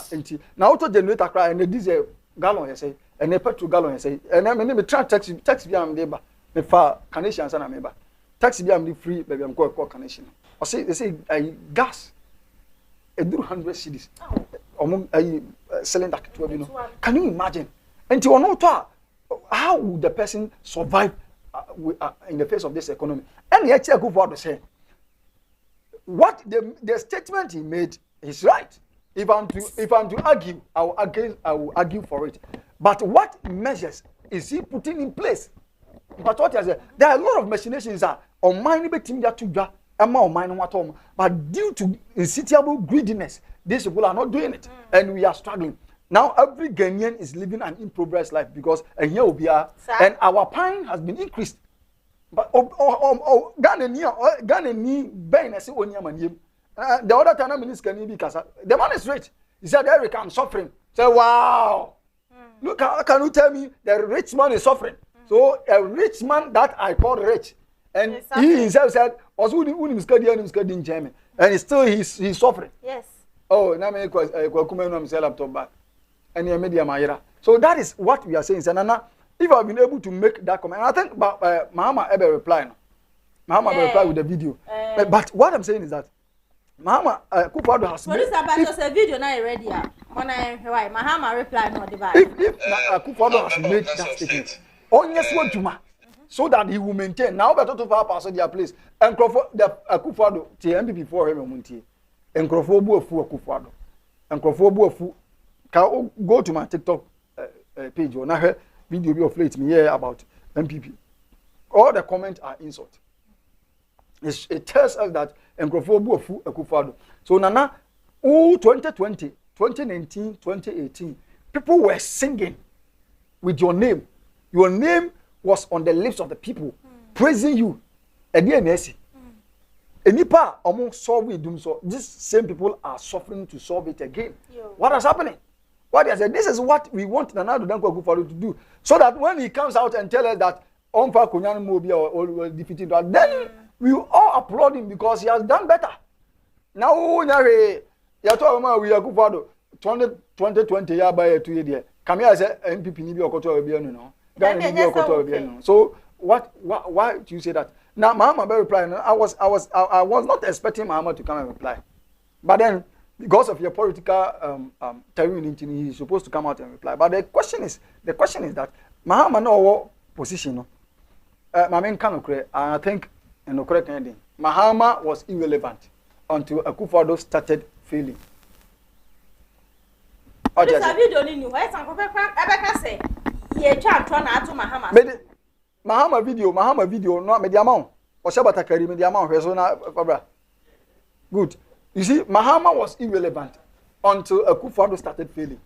Now, auto generator cry and a diesel gallon, I say, and a petrol gallon, I say, and I'm a taxi beyond labor. The far Canadians and Ameba. Taxi beyond free, baby, I'm going to call Canadian. Or say, they say, gas. A 200 cities. Selling that to you know. Can you imagine? Until you know how would the person survive in the face of this economy? And yet, I go forward to say, what the statement he made is right. If I'm to argue, I will argue for it. But what measures is he putting in place? But what I said, there are a lot of machinations that on mine betting that to but due to insatiable greediness, these people are not doing it, and we are struggling. Now every Ghanaian is living an impoverished life because and here we are, and our pine has been increased. But Ghanaian Ben I say the other time the man is rich. He said, Eric, I'm suffering. Say, wow. Look, how can you tell me the rich man is suffering? So a rich man that I call rich. And he himself said, in German. And still he's suffering. Yes. Oh, now me laptop back. And he media Mayra. So that is what we are saying. Nana, if I've been able to make that comment, and I think Mahama ever reply. Mahama reply with the video. But what I'm saying is that Mahama Kupado has made. If a video now already, when I Mahama reply no device. If Kupado has made that statement, on yes what to ma. So that he will maintain. Now, better to pass their place. And Crawford, the Akufado, TMP before him, Munti. And Crawford Buafu Akufado. And Crawford Buafu. Go to my TikTok page. When I heard video of late me here about MPP. All the comments are insult. It tells us that and Crawford Buafu Akufado. So, Nana, 2020, 2019, 2018, people were singing with your name. Your name was on the lips of the people, praising you. These same people are suffering to solve it again. What is happening? What I said, this is what we want Nana Akufo-Addo to do, so that when he comes out and tells us that Omfa Kunyan Mobi or defeated, then we all applaud him because he has done better. Now, we are Akufo-Addo 2020 year by 2 years. Come here, say MPP ni bi okoto obi no. So why do you say that? Now Mahama reply. I was not expecting Mahama to come and reply, but then because of your political terrain, he is supposed to come out and reply. But the question is that Mahama no position. I think in the correct ending, Mahama was irrelevant until Akufo-Addo started failing. What is video ni why some Abeka say ye twa to na ato Mahama. Mahama video no me diamond. O se batakari me diamond hwe so na fabra. Good. You see, Mahama was irrelevant until Akufo-Addo started failing.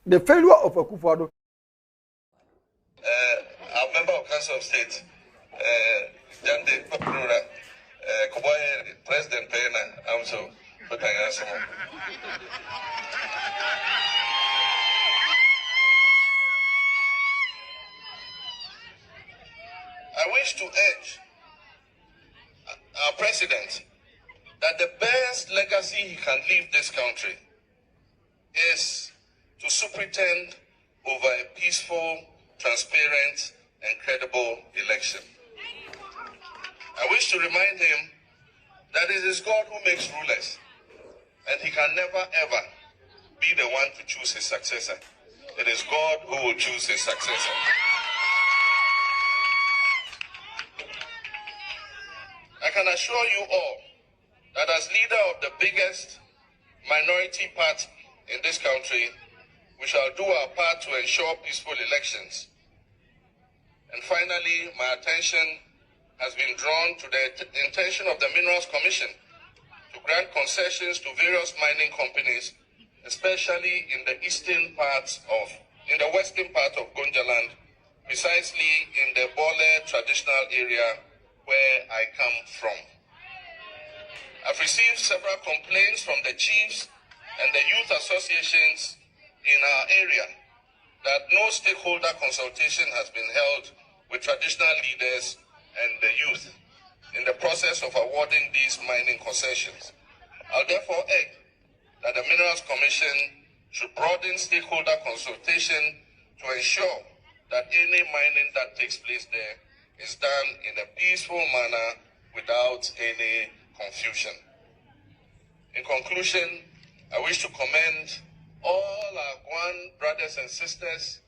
The failure of Akufo-Addo. I'm member of Council of State. Then the President Pena, I'm so but I answer. I wish to urge our president that the best legacy he can leave this country is to superintend over a peaceful, transparent, and credible election. I wish to remind him that it is God who makes rulers, and he can never ever be the one to choose his successor. It is God who will choose his successor. I can assure you all that as leader of the biggest minority party in this country, we shall do our part to ensure peaceful elections. And finally, my attention has been drawn to the intention of the Minerals Commission to grant concessions to various mining companies, especially in the western part of Gonjaland, precisely in the Bole traditional area where I come from. I've received several complaints from the chiefs and the youth associations in our area that no stakeholder consultation has been held with traditional leaders and the youth in the process of awarding these mining concessions. I'll therefore urge that the Minerals Commission should broaden stakeholder consultation to ensure that any mining that takes place there is done in a peaceful manner without any confusion. In conclusion, I wish to commend all our Guan brothers and sisters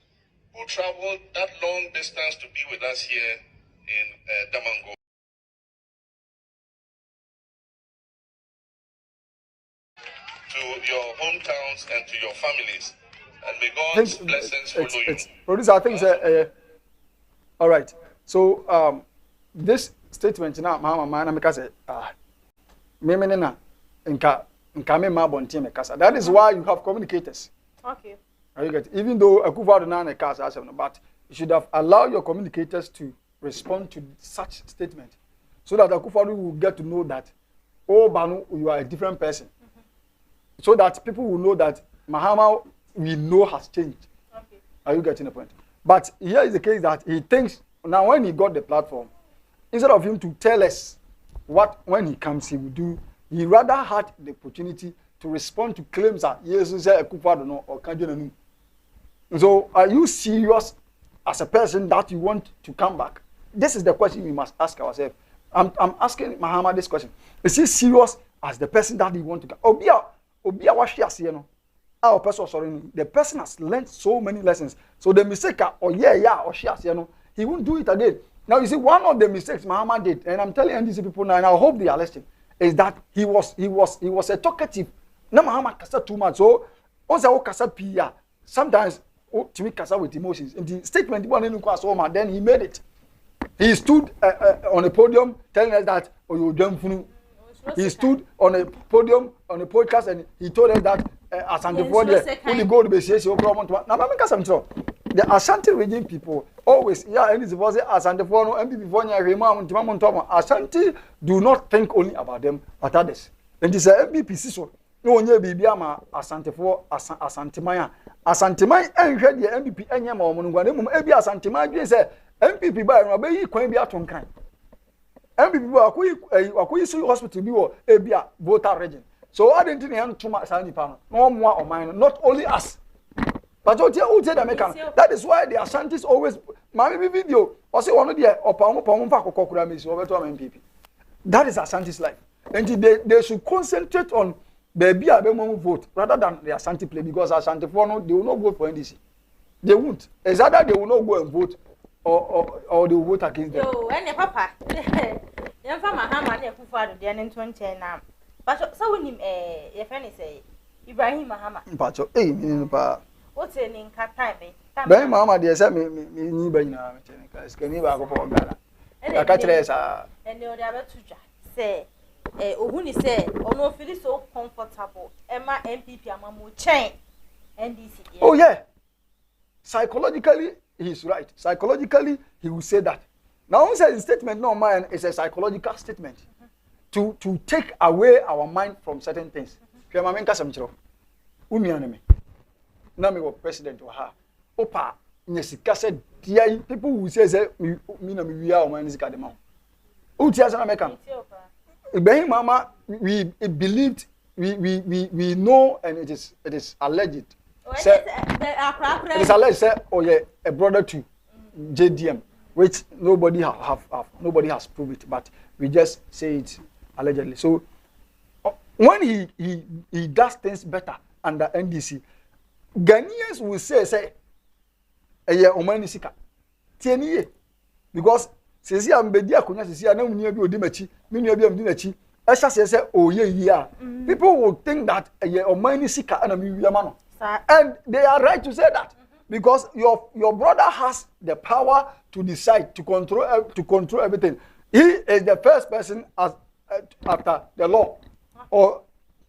who traveled that long distance to be with us here in Damango. To your hometowns and to your families. And may God's blessings follow you. Producer, I think all right. So this statement now, Mama, because that is why you have communicators. Okay. You get it? Even though Akufo-Addo now a cast, but you should have allowed your communicators to respond to such statement, so that Akufo-Addo will get to know that, oh, Banu, you are a different person. So that people will know that Mahama we know has changed. Okay. Are you getting the point? But here is the case that he thinks now when he got the platform, instead of him to tell us what when he comes he will do, he rather had the opportunity to respond to claims that Jesus said Akufo-Addo or Kanjana. So are you serious as a person that you want to come back? This is the question we must ask ourselves. I'm asking Mahama this question. Is he serious as the person that he want to come? Our person, sorry, the person has learned so many lessons. So the mistake, he won't do it again. Now you see, one of the mistakes Mahama did, and I'm telling NDC people now, and I hope they are listening, is that he was a talkative. Now Mahama kasa too much. So also kasa pia. Sometimes to me kasa with emotions. In the statement then he made it. He stood on a podium telling us that he stood on a podium on a podcast and he told us that Asante only go to the Ashanti region people always and it's was Asante Ashanti do not think only about them but others. And this MPP so no one bibiama Asante for Asantimaya Asantimai and the MPP enyama omunugwane ebi Asantimai say MPP by no be kwan bi aton kan MPP akoyi so hospital bi wo ebia voter region. So I didn't think too much no more or mine, not only us. But that is why the Ashantis always my video also one of the MPP. That is Ashantis life. And they should concentrate on the Abena vote rather than the Ashanti play, because Ashanti they will not vote for NDC. They won't. It's either they will not go and vote or they will vote against them. So and papa Mahama Akufo-Addo dey in 2010 now. But so when your friend say Ibrahim Mahama. Pacho, pa. What's in time? Ibrahim Mahama dey say me ni ba nyina me tene ka iska ni ba ko for Ghana. Ya ka kire sa. And the other tuja say ohuni say ono feel so comfortable. Emma MPP amamu chen NDC. Oh yeah. Psychologically he's right. Psychologically he will say that. Now one says statement no man is a psychological statement. To take away our mind from certain things. People who say me na me o man sika dem. Mama we believed we know and it is alleged. It is alleged say oh yeah a brother to JDM, which nobody has proved it, but we just say it allegedly. So when he does things better under NDC, Ghanaians will say Omandehyie sika. Tieniye. Because sisi ambedi akonya sisi na munua bi odimachi, menua bi amdi nachi. Esha say oh yeah. People will think that Omandehyie sika na mi wiama no. And they are right to say that because your brother has the power to decide to control everything. He is the first person after the law or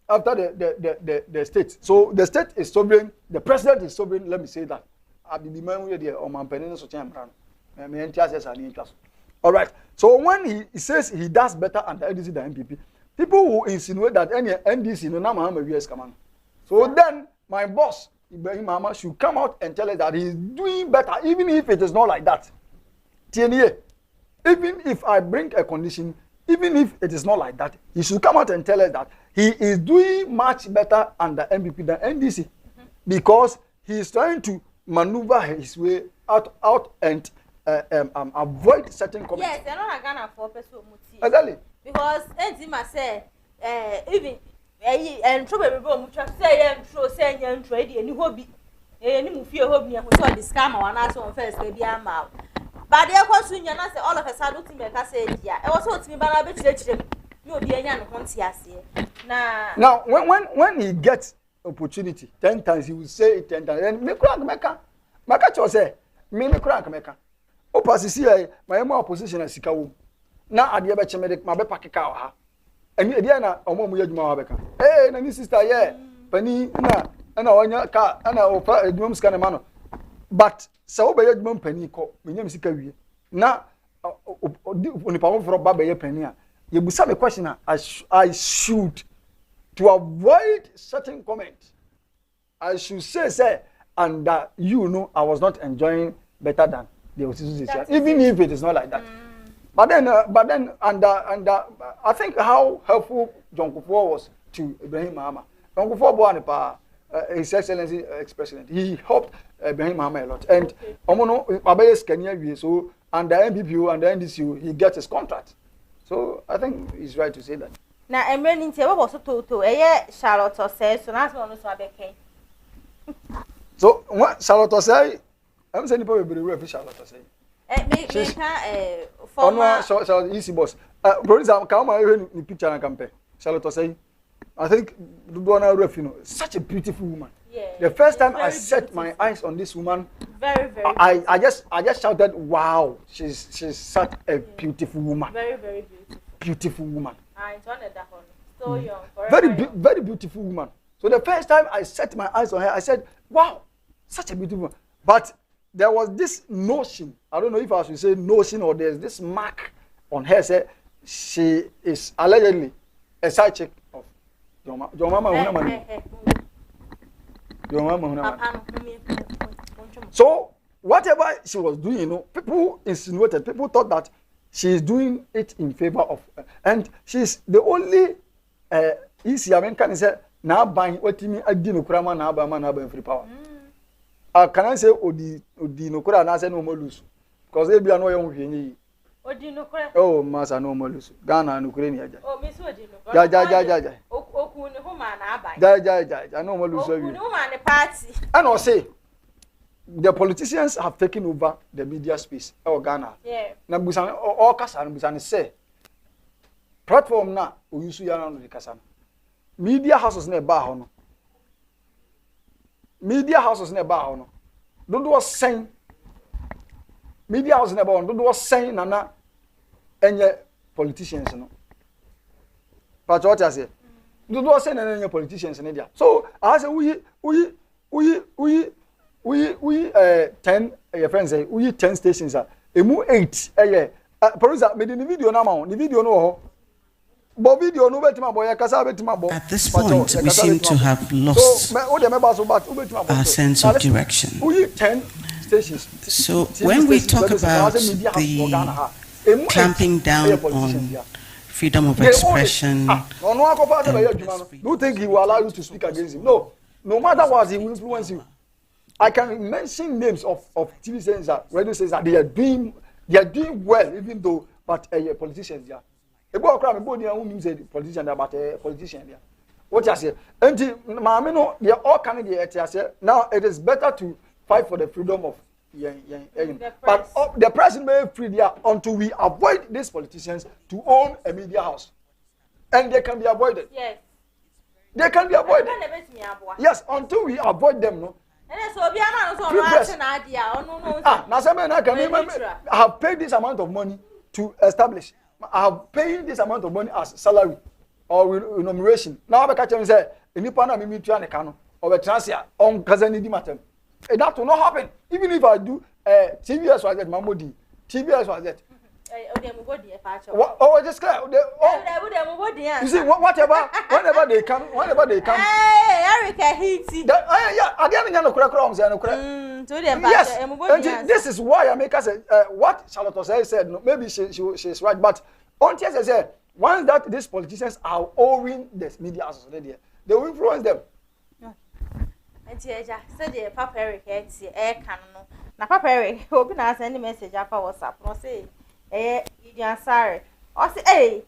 after the state. So the state is sovereign, the president is sovereign, let me say that. All right. So when he says he does better under NDC than MPP, people will insinuate that any NDC no na mahama US command. So then my boss Ibrahim Mahama should come out and tell us that he is doing better, even if it is not like that. TNA, even if I bring a condition, even if it is not like that, he should come out and tell us that he is doing much better under MPP than NDC because he is trying to maneuver his way out and avoid certain comments. Yes, I know I can afford person muti. Exactly. Because Enzima say even and trouble people much say say any hobby any movie hobby and so the scam one as on first baby am out. But there was soon you say all of a sudden to make us say yeah. I was told to me but I bet you no be any no now when he gets opportunity 10 times he will say it 10 times and me maka cho say me kura meka o pasisi my more opposition as sika wo na ade be cheme de ma be pakeka wa ha ani ade na omo mu yadwuma wa beka na ni sister yeah pani na onya ka na ofa adwuma sika na ma no but se wo be yadwuma pani ko menyam sika wie na onipa mo fro ba be ye pani a ye busa me question I should to avoid certain comments I should say and you know I was not enjoying better than the opposition even if it is not like that. But then I think how helpful John Kufuor was to Ibrahim Mahama. John Kufuor His Excellency ex-president, he helped Ibrahim Mahama a lot. And Omono Abayes Kenya so under MPPU and the NDCU he gets his contract. So I think he's right to say that. Now I'm running to what was to Charlotte or says so that's one so so what Charlotte say I'm saying people will be Charlotte say. Former Charlotte easy boss. For example, come on in picture and compare. Charlotte say I think such a beautiful woman. Yeah, the first time I set my eyes on this woman, very I just shouted, "Wow, she's such a beautiful woman." Very beautiful woman. I enjoyed that one. So young, very beautiful woman. So the first time I set my eyes on her, I said, "Wow, such a beautiful woman." But there was this notion. I don't know if I should say notion or there's this mark on her. Say she is allegedly a side chick of your mama. So whatever she was doing, people insinuated, people thought that she is doing it in favor of, and she's the only easy American say now buying what me adino kurama na ba man have free power. Can I say odi no kura na say no more lose because they be no young hwenyi. Odi no kura. Oh, masa no more lose. Ghana no kura ni aja. Oh, me so odi no. Ja. Oku ne ho ma na abai. Ja. No more lose. Oku ne ho ma ne party. And I say the politicians have taken over the media space in Ghana. Yeah. Na busan all kasa na busan say platform na oyusu ya na no kasa. Media houses na ba ho no. Media houses na ba ho no. Dodo was saying media houses na ba ho dodo was saying na enye politicians no. But what I say dodo was saying na enye politicians na dia. So I say we 10 your friends say we 10 stations are emu 8 for example me the video na ma the video no ho but video no betima boy kasa betima bo. At this point we seem to have lost our sense of direction. We 10 stations. So when we talk about the clamping down on freedom of expression, do think he will allow you to speak against him? No matter what, he will influence you. I can mention names of TV stations that radio says that they are doing well, even though but politicians there. A boy crime, a boy near whom you say politician there, but a politician there. What you say? Maame no, they all kind of now it is better to fight for the freedom of but the president may free there until we avoid these politicians to own a media house, and they can be avoided. Yes, they can be avoided. Yes, until we avoid them, no. I have paid this amount of money to establish. I have paid this amount of money as salary or remuneration. Now I can say, any partner me to an account or a transfer on Kazani Dimatem. That will not happen. Even if I do TBS was that Mamodi, TBS was that. Oh, just clear. You see, whenever they come. Hey, Erica, he's yeah, I didn't yes, this is why I make us what Charlotte said. No, maybe she's right, but until I said once that these politicians are owing the media associated, they will influence them. Said the Papa Eric, na Papa Eric, open us any message after WhatsApp. No say, you sorry. I say, hey,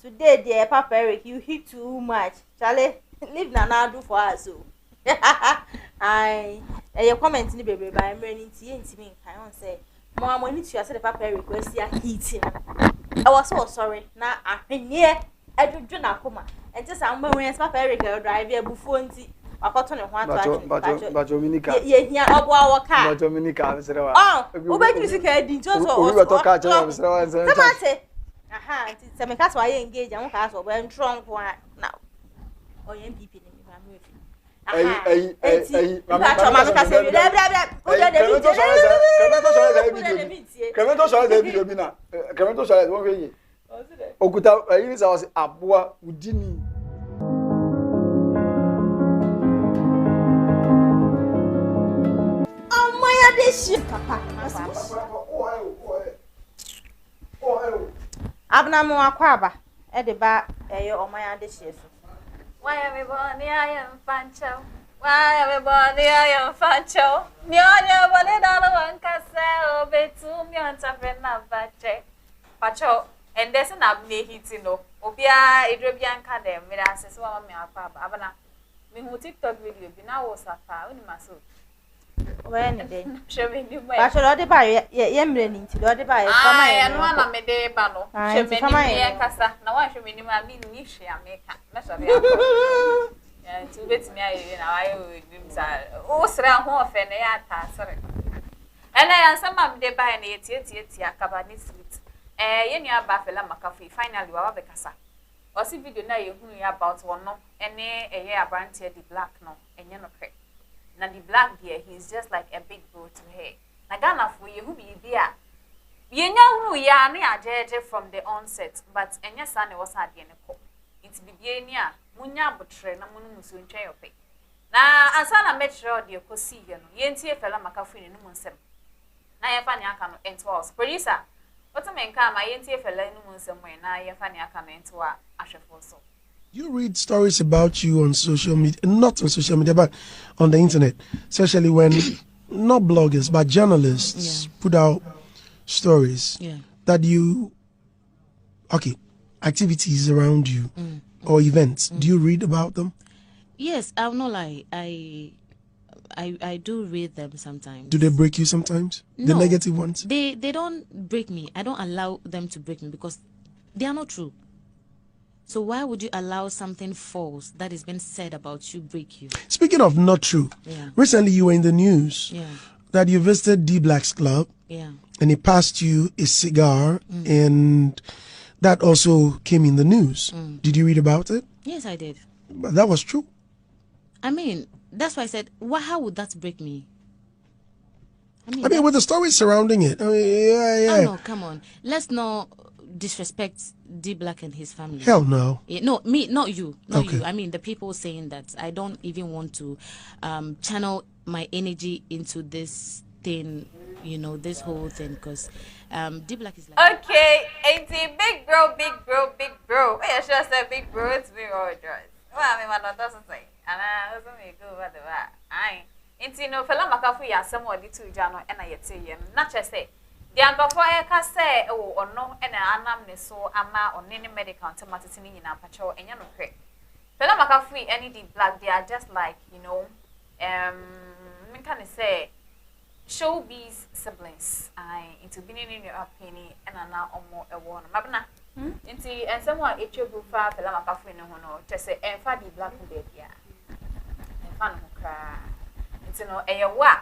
today, dear Papa Eric, you hit too much. Charlie, leave Nana do for us. Your comment in the baby by running tea and me. I won't say, Mom, when you said the Papa Eric was here heating. I was so sorry. Now I'm near. I do not come and just I'm wearing Papa Eric drive here before and see. I got on a one but Dominica. Yeah, our car. But Dominica, oh, who you see? We were talking to aha, that's why I engage and cast over and trunk one now. Oh, MPP. Abena mo akwaba e de ba oman de hye so. Why am I born? I am Fancho. Why am I born? I am Fancho. Nyonya bole dalo wankase obetu mi ontafena bache. Pacho and there's an abne hitino. Obia idrobia nka dem me asese wa me akwaba. Abena me hu TikTok video bi na WhatsApp a oni maso. When day. Show me the way. Pacho do de ba ye mre ni nti do de ba ye fama ye. Ah, no na me de ba no. Show me ni ye kasa. Na wa show me ni ma mi ni hwe ameka. Na so be. Yeah, to bet me aye na wa ye dim sa. O sra ho ofe na ya ta sore. And I answer mam de ba na ye tie akaba ni street. Ye nua ba fela makafi finally wa be kasa. O si video na ye hu ya about one no ene eye abrantie the black no enye no kre. Now the black deer, he's just like a big bro to her. Na Ghana for you who be there. You know ya ni ajeje from the onset, but enya son was had yen ko. It's bibienia, munya butre na munu musu ntwe yope. Na ansana make sure the ko see you no. Yentie fella makafu ni mu nsem. Na ye fa ni aka no entwas. Producer, what men ka ma yentie fella ni mu nsem we na ye fa ni aka no entwa ahwefo so. You read stories about you on social media, not on social media, but on the internet, especially when not bloggers, but journalists put out stories that you, activities around you or events. Do you read about them? Yes, I'll not lie. I do read them sometimes. Do they break you sometimes? No, the negative ones? They don't break me. I don't allow them to break me because they are not true. So why would you allow something false that has been said about you break you? Speaking of not true, recently you were in the news that you visited D Black's club and he passed you a cigar and that also came in the news. Did you read about it? Yes, I did. But that was true. I mean, that's why I said, how would that break me? I mean with the story surrounding it. I mean, Oh, no, come on. Let's not disrespect D Black and his family. Hell no. No, me, not you. Not you. I mean, the people saying that. I don't even want to channel my energy into this thing, this whole thing, because D Black is like... Okay, 80, big bro. Wait, I should have said big bro, it's me or yours. Well, I mean, what doesn't say. And I doesn't make go over the way. I ain't. Fela makafu ya somebody to Jano and I say, not just say. The Angofo Eka say, oh, or no, and anam ne so ama or any medical automatically in our patrol and you know, Fela Makafui any the black, they are just like, you know, me can say showbiz siblings. I into being in your opinion and now more a one. Mabna. Into and someone it you fa Fela Makafui no no just say and fa the black dead yeah. And fan who cry. Into no a wa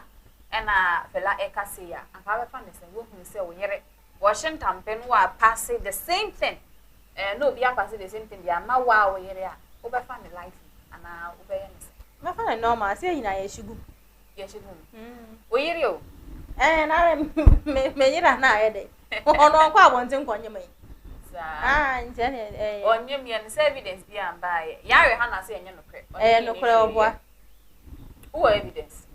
and Fela Ekasia and Papa fan is a woman who say we hear Washington pen wa pass the same thing. No be pass the same thing. They are now wow here. Over family life and over anything. My family normal. Say you are sugar. Yes, you do. Where you? And I am me na ede. Ono kwa wontin konye me. Ah, nje on you and evidence be and by. Yare Hannah say no cre. No cre obwa. Who evidence?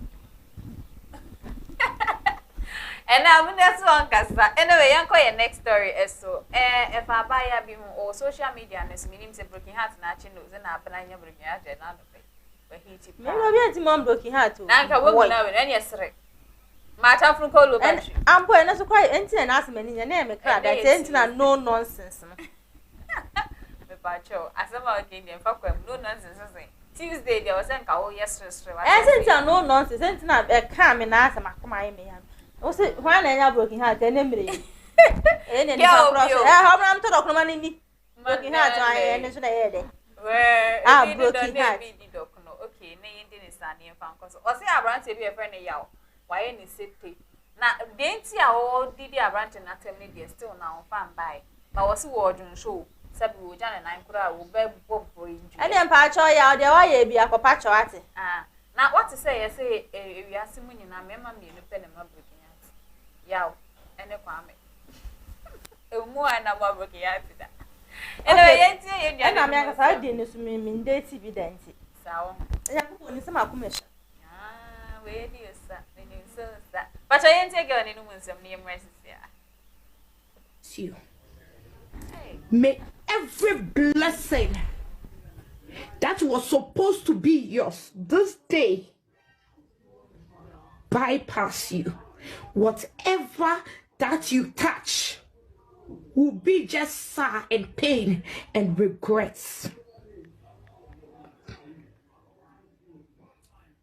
And now that's one cassa. Anyway, yanko your next story is so if I buy a beam or social media and it's meaning to broken heart and actually knows and Abena broken heart and none of it. Where he tip. Maybe mom broken heart too. Nanka will know it and yes, sir. Matter from Colo. And I'm going to quite empty and ask me in your name a crowd. That's empty no nonsense. Pacho, as about again, fuck no nonsense. Tuesday there was an cow yesterday. And no nonsense, and not a calm and ask my man. Was it one and I broken heart and memory? And how I'm to document any broken heart and it's a headache. Where I broken heart. Okay, nay, didn't stand in Fancos. Or say I ran to be a friend of yow. Why any city? Now, dainty all did I ran to not tell me they're still now fan by. But was a wardrobe show. Sabu Jan and I could have been Bob Boy. And then Pacho, ya, there are be a pacho at it. Ah, now what to say? I say, we are assuming I remember me in the pen and my breaking. Yow, and a kwame. More and a more working after that. Anyway, and I'm young as I didn't mean day TV dancing. So, I am some commission. Ah, where do you sir? When you saw that. But I ain't taking any woman some name races here. You. May every blessing that was supposed to be yours this day bypass you. Whatever that you touch will be just sad and pain and regrets.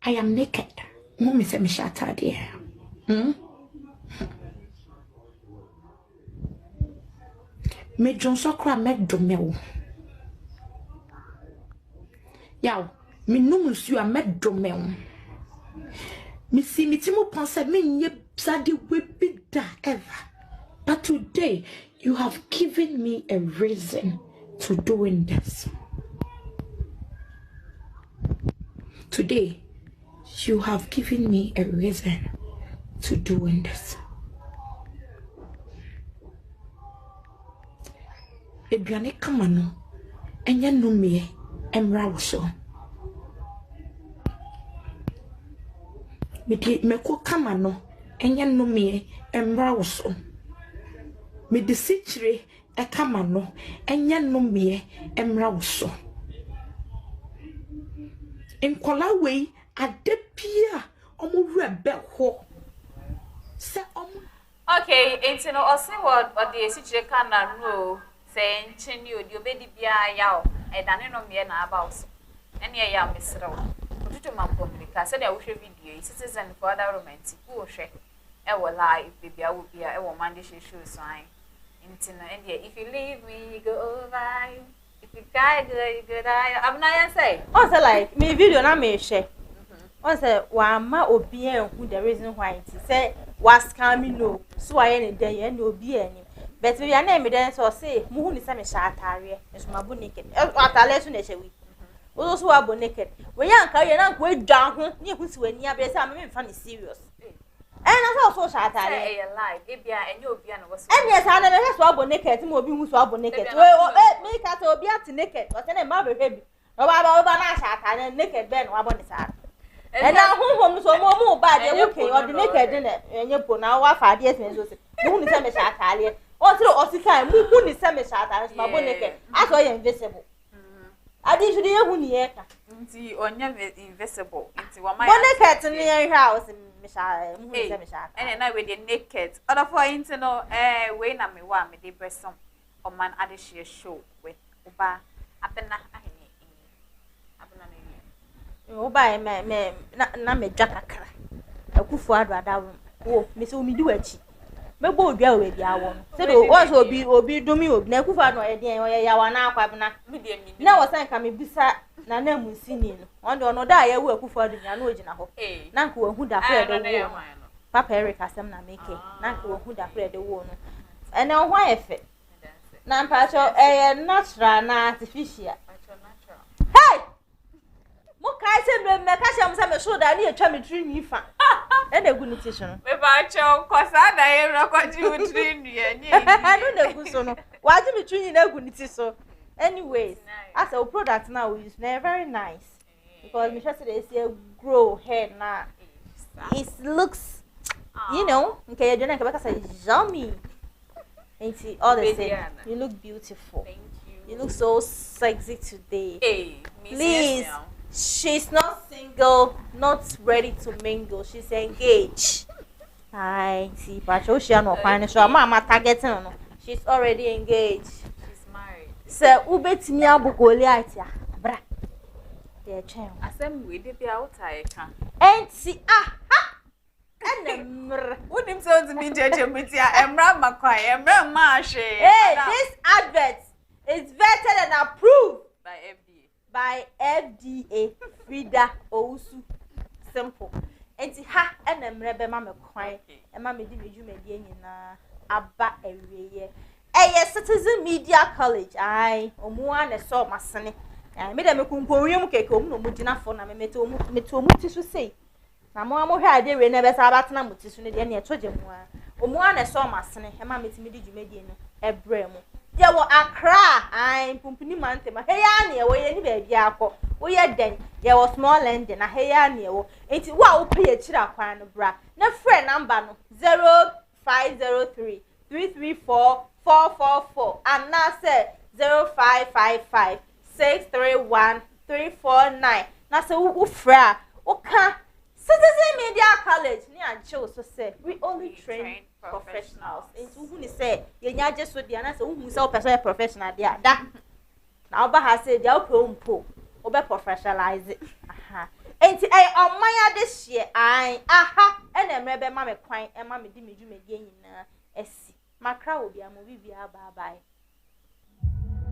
I am naked. Mommy said me shata dear. Me Johnson cry me domeo. Yaw, me numus you are me domeo. Me see me timo pense me nye sadi we be da ever. But today you have given me a reason to doing this. Today you have given me a reason to doing this. Ebiane kamano enya numie emra woso. Meko kamano enya numie emra woso. Me disichire e kamano enya numie emra woso. Enkola wei adepia omo rebe ho. Se omo. Okay, it's no osi what the sichire kana no. Saying chin you obedi bia yaw e dane no me na about ene ya mesrew otutu mampo mrika said I will share video citizen for other romantic wo hwe e wo live baby I will be e wo Omandehyie show sign intino and if you leave me you go over if you cry you go die Abena say o say like me video na me share o say wa ma obi en who the reason why it say was scamming no so I any day and obi any. But we are named then so say muhu ni same shatare enso mabu naked atale so na shewi wo so abo naked we yan ka ye na ko edwa ho ni ehusi wani abere say me mfa ni serious na so shatare e live e bia enye obi na wo so enya sa na me so abo naked mo obi hu so abo naked me ka so obi at naked o say na ma be hebi o ba na shatare naked ben wa bo ni sa na honhom so mo ba de wo ke o de naked na enye po na wa fa de esen so say muhu ni same shatare until Osika, who is semi shata, my bonnet, I saw you invisible. I did you hear who near invisible into one my bonnet near your house in Misha, and I with the naked. Other for internal, way na me one, me de breast some Omandehyie show with Abena. o ba me na me dwa kakra akufo adwada wo me se o mi di wachi mebo odwa we bia wo no se do o so obi dumi obi na akufo no ye den o ye yawa na akwabena na wo san ka me bisa na na musini no on do no da ye wo akufo adunya na ogina ho na nka wo hu da ko de wo papa Eric asem na meke na nka wo hu da ko de wo no ene ho ayefe na mpacho natural na artificial hey mo kai se me ka se mo se me so da na ye twa me tiri ni fa ene gu ni ti so no me ba cho kosa da ye na ko ji utiri ni ani no na gu so no wa ji me tiri na gu ni ti so anyways as a product now we use very nice because me just say they grow hair na it looks you know okay you don't say yummy and see all the same you look beautiful. Thank you. You look so sexy today. Hey, please. She's not single, not ready to mingle. She's engaged. I see, but she no fine. So mama targeting no. She's already engaged. She's married. So ubetimi abukoli atia. Bra. Yeah, chen. Asem we dey be outside kan. Enti enemr. Unim so to me jeje mitia emra makwai emra ma hwe. Hey, this advert is vetted and approved by FDA. Frida Ousu. Simple. Enti ha enemre be ma mekwai e ma me di medwumadi nyina aba eweye. Eye Citizen Media College. Ai omu ane so masene. Me dem kunkonwiem keke omu no mugina fo na me meto omu ti so sei. Na mo hwe ade we na be sa abatena mutisu ne de na etoje mu a omu ane so masene e ma metimi di dwumadi no ebre mu ye wo Accra ai pumpuni mante ma he ya ne wo ye ni ba bia akọ wo ye den ye wo small end na he ya ne wo enti wa wo pay akira kwan no bra na frɛ number no 0503 334 444 and na say 0555 631 349 na say wo frɛ wo ka Citizen Media College ni Achiaa so say we only train professionals. Into who ni say ye nya je so dia na say who say o person professional dia da. Na oba ha say dia o po o be professionalize. Aha. Enti omanya this year ai aha ene emre be ma me kwan e ma me di medwumadi nyina esi. Makra obi amobi bia bye bye.